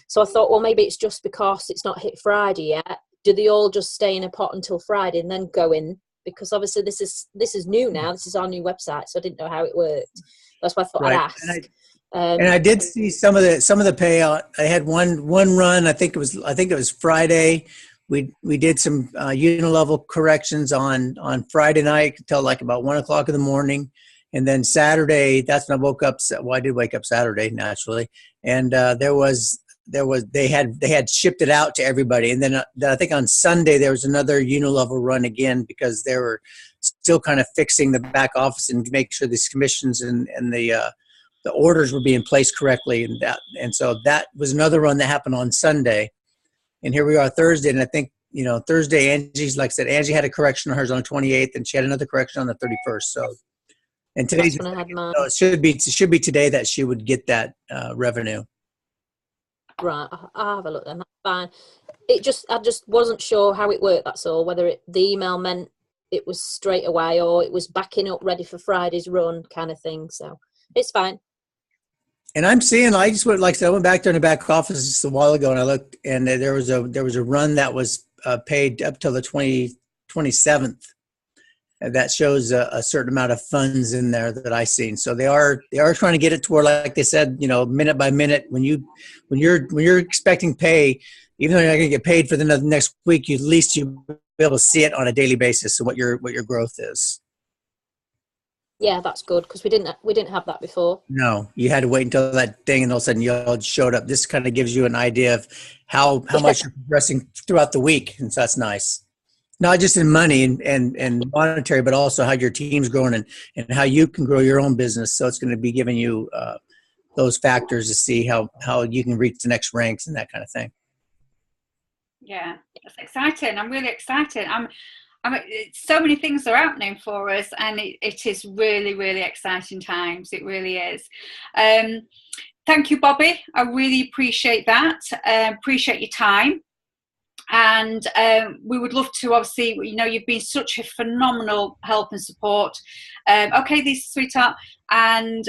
So I thought, well, maybe it's just because it's not hit Friday yet. Do they all just stay in a pot until Friday and then go in? Because obviously this is new now. This is our new website, so I didn't know how it worked. That's why I thought I'd ask. And I did see some of the payout. I had one run. I think it was Friday. We did some unilevel corrections on Friday night until like about 1 o'clock in the morning. And then Saturday, that's when I woke up. Well, I did wake up Saturday naturally. And they had shipped it out to everybody. And then I think on Sunday there was another unilevel run again, because they were still kind of fixing the back office and make sure these commissions and the orders were being placed correctly. And so that was another run that happened on Sunday. And here we are Thursday. And I think, Thursday, Angie's, like I said, Angie had a correction on hers on the 28th, and she had another correction on the 31st. So, and today's, so it should be today that she would get that revenue. Right, I'll have a look then. That's fine. I just wasn't sure how it worked. That's all. Whether the email meant it was straight away or it was backing up, ready for Friday's run, kind of thing. So it's fine. And I'm seeing, I just went, like I said, I went back there in the back office just a while ago, and I looked, and there was a run that was paid up till the 27th. And that shows a certain amount of funds in there that I've seen. So they are trying to get it to where, like they said, minute by minute, when you're expecting pay, even though you're not going to get paid for the next week, at least you'll be able to see it on a daily basis, and what your growth is. Yeah, that's good, because we didn't have that before. No, you had to wait until that thing, and all of a sudden you all showed up. This kind of gives you an idea of how much you're progressing throughout the week, and so that's nice. Not just in money and monetary, but also how your team's growing and how you can grow your own business. So it's going to be giving you those factors to see how you can reach the next ranks and that kind of thing. Yeah, that's exciting. I'm really excited. So many things are happening for us, and it is really, really exciting times. It really is. Thank you, Bobby. I really appreciate that. Appreciate your time. And we would love to, obviously, you know, you've been such a phenomenal help and support. Okay, this sweetheart, and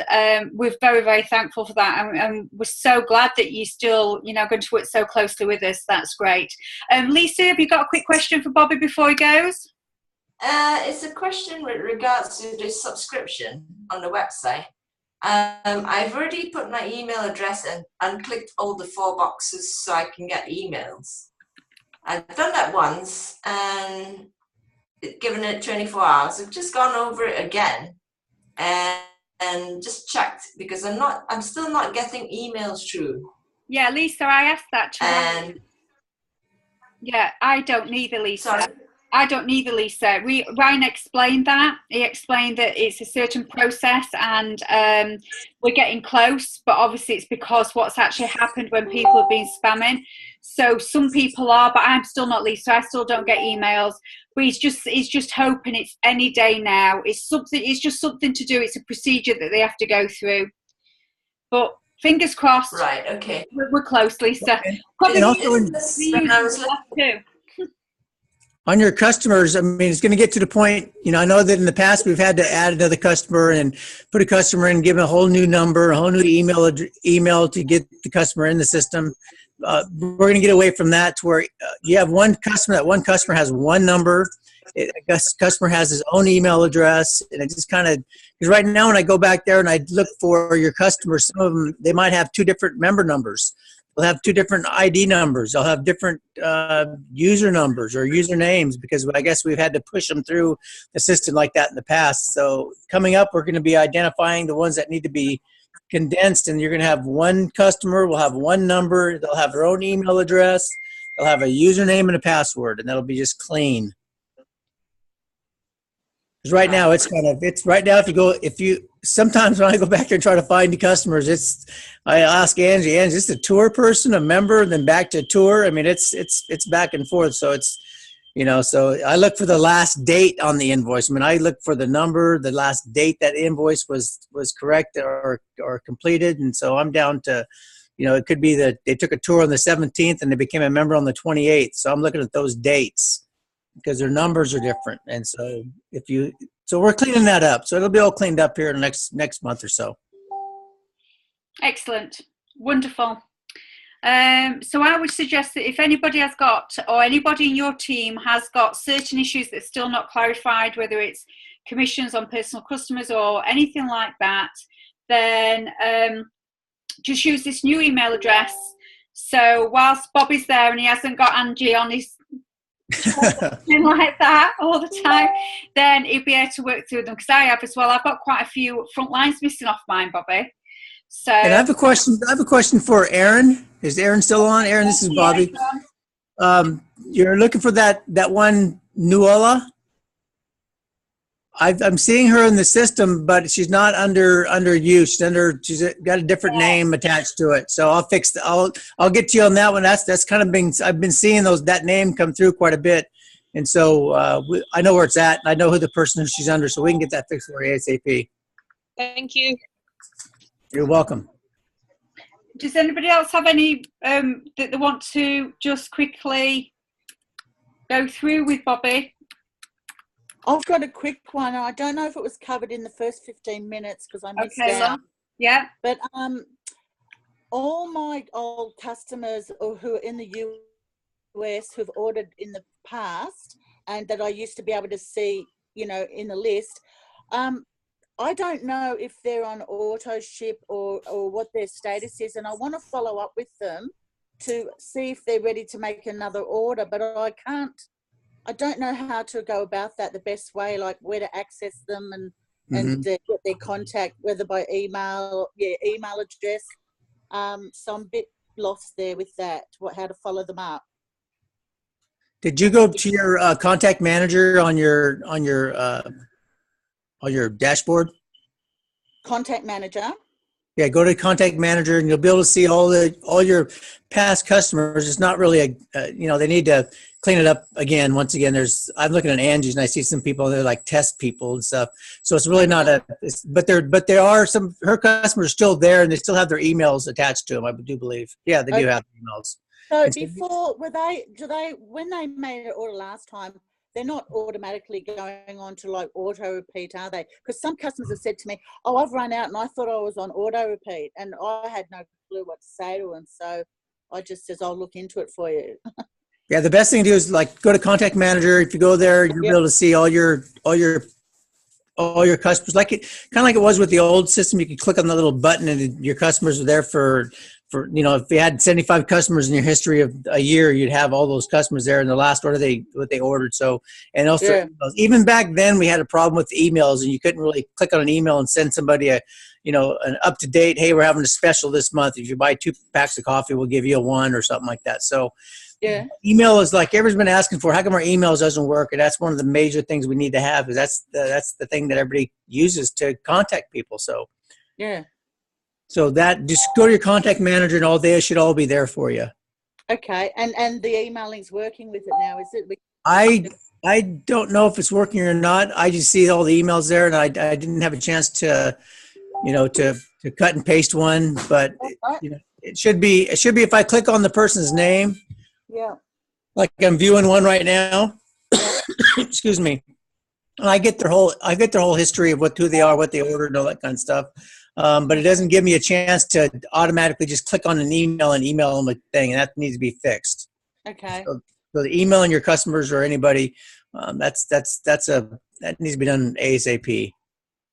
we're very, very thankful for that, and we're so glad that you still, you know, going to work so closely with us. That's great. Lisa, have you got a quick question for Bobby before he goes? It's a question with regards to the subscription on the website. I've already put my email address and unclicked all the 4 boxes so I can get emails. I've done that once and given it 24 hours. I've just gone over it again and just checked because I'm still not getting emails through. Yeah, Lisa, I asked that too. And yeah, I don't neither, Lisa. Sorry? I don't neither, Lisa. Ryan explained that. He explained that it's a certain process and we're getting close, but obviously it's because what's actually happened when people have been spamming. So some people are, but I'm still not, Lisa. I still don't get emails. But he's just hoping it's any day now. It's just something to do. It's a procedure that they have to go through. But fingers crossed. Right, okay. We're close, Lisa. And also on your customers, I mean, it's going to get to the point, you know, I know that in the past we've had to add another customer and put a customer in, give them a whole new number, a whole new email to get the customer in the system. We're going to get away from that to where you have one customer, that one customer has one number. I guess customer has his own email address, and it just kind of, because right now when I go back there and I look for your customers, some of them, they might have 2 different member numbers. They'll have 2 different ID numbers. They'll have different user numbers or usernames because I guess we've had to push them through the system like that in the past. So coming up, we're going to be identifying the ones that need to be condensed, and you're going to have one customer will have one number. They'll have their own email address. They'll have a username and a password, and that'll be just clean. Because right now sometimes when I go back there and try to find the customers, I ask Angie, is this a tour person, a member, then back to tour? I mean, it's back and forth. So it's, you know, so I look for the last date on the invoice. I mean, I look for the number, the last date that invoice was correct or completed. And so I'm down to, you know, it could be that they took a tour on the 17th and they became a member on the 28th. So I'm looking at those dates because their numbers are different. And so so we're cleaning that up. So it'll be all cleaned up here in the next month or so. Excellent. Wonderful. So I would suggest that if anybody has got, or anybody in your team has got certain issues that's still not clarified, whether it's commissions on personal customers or anything like that, then just use this new email address. So whilst Bobby's there and he hasn't got Angie on his like that all the time, then he'll be able to work through them, because I have as well. I've got quite a few front lines missing off mine, Bobby. So, and I have a question for Erin. Is Erin still on? Erin, this is Bobby. You're looking for that one Nuala. I'm seeing her in the system, but she's not under you. She's got a different name attached to it. So I'll get to you on that one. That's kind of I've been seeing that name come through quite a bit. And so I know where it's at. And I know who the person who she's under, so we can get that fixed for ASAP. Thank you. You're welcome. Does anybody else have any that they want to just quickly go through with Bobby? I've got a quick one. I don't know if it was covered in the first 15 minutes because I missed out. Yeah. But all my old customers who are in the US who've ordered in the past and that I used to be able to see, you know, in the list, I don't know if they're on auto ship or what their status is, and I want to follow up with them to see if they're ready to make another order, but I don't know how to go about that the best way, like where to access them and get their contact, whether by email address. So I'm a bit lost there with that, how to follow them up. Did you go to your contact manager on your dashboard? Contact manager. Yeah, go to contact manager and you'll be able to see all your past customers. It's not really they need to clean it up again. Once again, I'm looking at Angie's and I see some people, they're like test people and stuff. So it's really not but there are her customers still there and they still have their emails attached to them, I do believe. Yeah, they do have emails. So And before, when they made an order last time, they're not automatically going on to like auto repeat, are they? Because some customers have said to me, "Oh, I've run out and I thought I was on auto repeat," and I had no clue what to say to them. So I just says, "I'll look into it for you." yeah, the best thing to do is like go to Contact Manager. If you go there, you'll be able to see all your customers, like it kind of like it was with the old system. You could click on the little button and your customers are there for if you had 75 customers in your history of a year, you'd have all those customers there in the last order what they ordered. So, and also even back then we had a problem with emails and you couldn't really click on an email and send somebody an up to date, hey, we're having a special this month. If you buy 2 packs of coffee, we'll give you a 1 or something like that. So yeah, email is like everyone's been asking for. How come our emails doesn't work? And that's one of the major things we need to have, because that's the thing that everybody uses to contact people. So yeah. So that just go to your Contact Manager and all they should all be there for you. Okay, and the email link's working with it now, is it? I don't know if it's working or not. I just see all the emails there, and I didn't have a chance to cut and paste one, but it should be if I click on the person's name. Yeah. Like I'm viewing one right now. Excuse me. And I get their whole history of who they are, what they ordered, and all that kind of stuff. But it doesn't give me a chance to automatically just click on an email and email them a thing, and that needs to be fixed. Okay. So the emailing your customers or anybody, that needs to be done ASAP.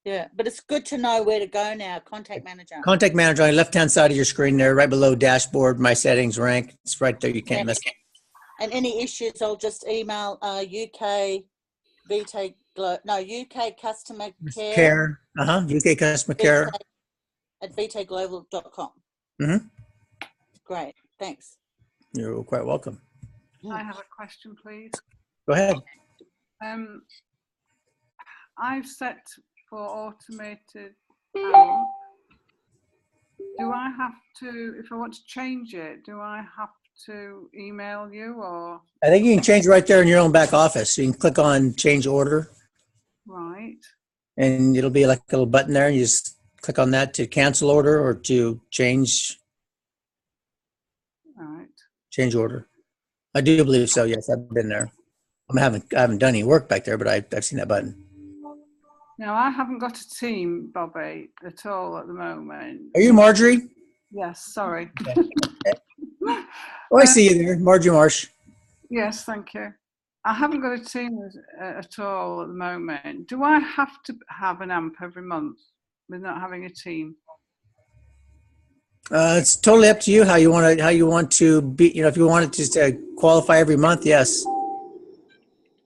Yeah, but it's good to know where to go now. Contact Manager. Contact Manager on the left-hand side of your screen there, right below Dashboard, My Settings, Rank. It's right there. You can't miss it. And any issues, I'll just email UK Customer Care. UK Customer Care. At vtglobal.com. Mm-hmm. Great, thanks. You're quite welcome. I have a question, please. Go ahead. I've set for automated panel. Do I have to, if I want to change it, do I have to email you or? I think you can change right there in your own back office. So you can click on Change Order. Right. And it'll be like a little button there. And you just click on that to cancel order or to change. All right. Change order. I do believe so. Yes, I've been there. I haven't done any work back there, but I've seen that button. No, I haven't got a team, Bobby, at all at the moment. Are you Marjorie? Yes, sorry. Oh, I see you there, Marjorie Marsh. Yes, thank you. I haven't got a team at all at the moment. Do I have to have an AMP every month with not having a team? It's totally up to you how you want to be. If you want it just to qualify every month, yes.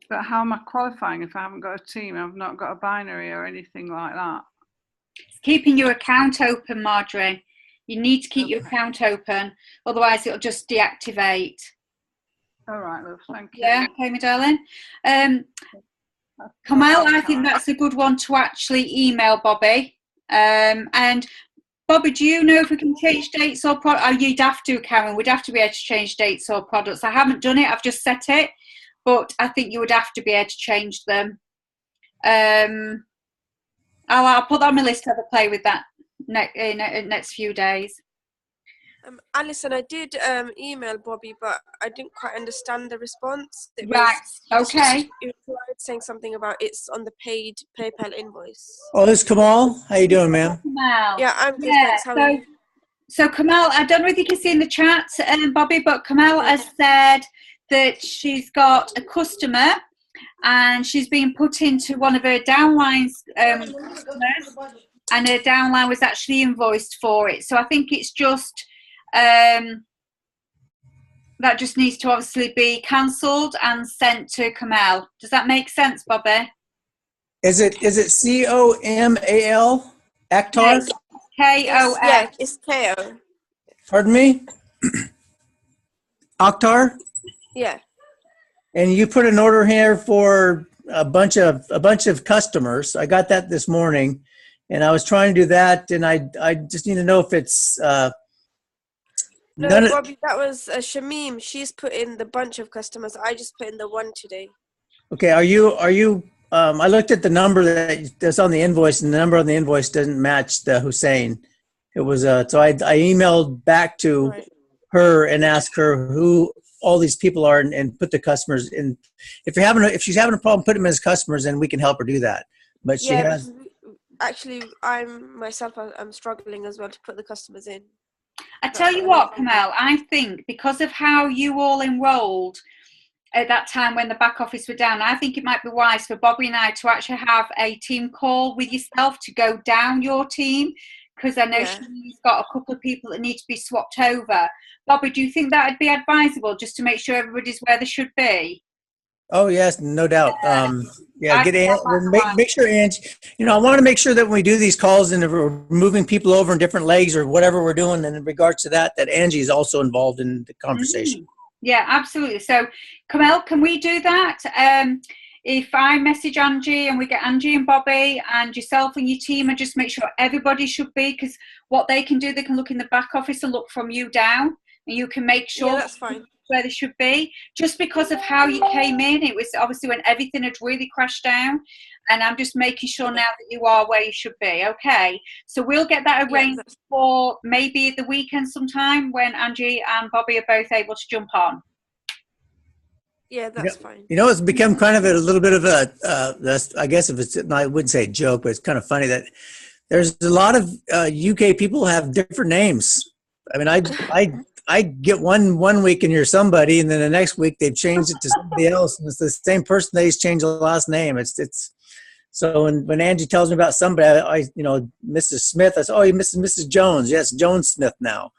But how am I qualifying if I haven't got a team? I've not got a binary or anything like that. It's keeping your account open, Marjorie. You need to keep your account open, otherwise it'll just deactivate. All right, love, thank you. Yeah, okay, my darling. Kamal, I think that's a good one to actually email Bobby. And Bobby, do you know if we can change dates or products? Oh, you'd have to, Karen. We'd have to be able to change dates or products. I haven't done it. I've just set it. But I think you would have to be able to change them. I'll put that on my list to have a play with that next few days. Alison, I did email Bobby, but I didn't quite understand the response. Right, okay. You replied saying something about it's on the paid PayPal invoice. Oh, this is Kamal. How you doing, ma'am? Kamal. Yeah, I'm good. Thanks. How are you? So Kamal, I don't know if you can see in the chat, Bobby, but Kamal has said that she's got a customer and she's being put into one of her downlines customers, and her downline was actually invoiced for it. So I think it's just that just needs to obviously be cancelled and sent to Kamal. Does that make sense, Bobby? Is it COMAL? Akhtar? K-O-L. Yeah, it's KO. Pardon me? Akhtar? Yeah. And you put an order here for a bunch of customers. I got that this morning, and I was trying to do that, and I just need to know if it's No, Bobby, that was Shamim. She's put in the bunch of customers. I just put in the one today. Okay, are you I looked at the number that's on the invoice, and the number on the invoice doesn't match the Hussein. It was so I emailed back to Right. her and ask her who all these people are and put the customers in. If she's having a problem, put them as customers, and we can help her do that. But she has. Actually, I'm struggling as well to put the customers in. I tell you what, Kamel, I think because of how you all enrolled at that time when the back office were down, I think it might be wise for Bobby and I to actually have a team call with yourself to go down your team, because I know she's got a couple of people that need to be swapped over. Bobby, do you think that would be advisable, just to make sure everybody's where they should be? Oh yes, no doubt. Make sure, Angie. I want to make sure that when we do these calls and we're moving people over in different legs or whatever we're doing, and in regards to that Angie is also involved in the conversation. Yeah, absolutely. So, Kamel, can we do that? If I message Angie and we get Angie and Bobby and yourself and your team, and just make sure everybody should be, because what they can do, they can look in the back office and look from you down, and you can make sure that's fine. Where they should be. Just because of how you came in, it was obviously when everything had really crashed down, and I'm just making sure now that you are where you should be. Okay, so we'll get that arranged for maybe the weekend sometime when Angie and Bobby are both able to jump on. Yeah, that's fine. It's become kind of a little bit of a I guess I wouldn't say a joke, but it's kind of funny that there's a lot of UK people have different names. I mean, I get one week and you're somebody, and then the next week they've changed it to somebody else, and it's the same person. They just change the last name. It's so when Angie tells me about somebody, I Mrs. Smith, I say, oh, Mrs. Jones. Yes, Jones Smith now.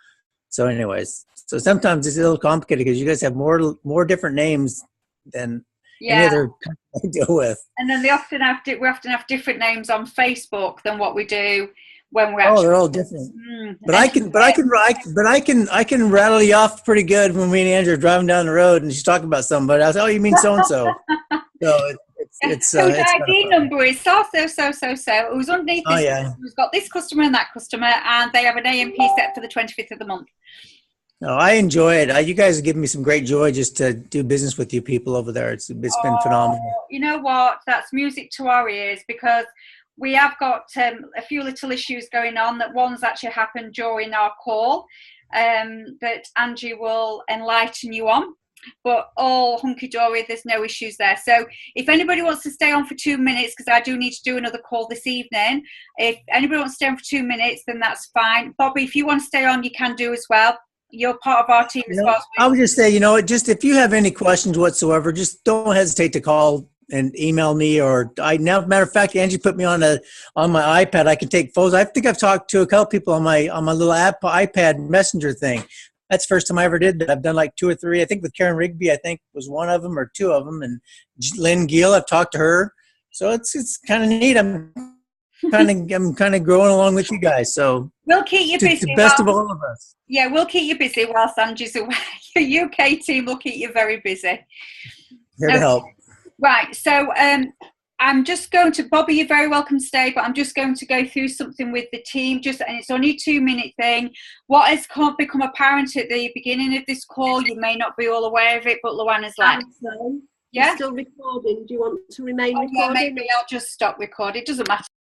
So anyways, so sometimes it's a little complicated because you guys have more different names than any other company I deal with. And then we often have different names on Facebook than what we do when we're actually. They're all different. But I can rattle you off pretty good when me and Andrew are driving down the road and she's talking about somebody. I say, oh, you mean so and so. So it's whose ID number is so. It was underneath this. Who's got this customer and that customer, and they have an AMP set for the 25th of the month. No, I enjoy it. You guys have given me some great joy just to do business with you people over there. It's been phenomenal. You know what? That's music to our ears, because we have got a few little issues going on. That one's actually happened during our call that Angie will enlighten you on. But all hunky-dory, there's no issues there. So if anybody wants to stay on for 2 minutes, because I do need to do another call this evening, if anybody wants to stay on for 2 minutes, then that's fine. Bobby, if you want to stay on, you can do as well. You're part of our team as well. I would just say, just if you have any questions whatsoever, just don't hesitate to call and email me. Or matter of fact, Angie put me on my iPad. I can take photos. I think I've talked to a couple people on my little iPad messenger thing. That's the first time I ever did that. I've done like 2 or 3. I think with Karen Rigby, I think was one of them or 2 of them. And Lynn Gill, I've talked to her. So it's kind of neat. I'm kind of growing along with you guys. So we'll keep you busy. The best of all of us. Yeah, we'll keep you busy whilst Angie's away. Your UK team will keep you very busy. Here to help. Right. So I'm just going to, Bobby, you're very welcome to stay, but I'm just going to go through something with the team, and it's only a 2-minute thing. What has become apparent at the beginning of this call, you may not be all aware of it, but Luana's like, you're still recording. Do you want to remain recording? Yeah, maybe I'll just stop recording. It doesn't matter.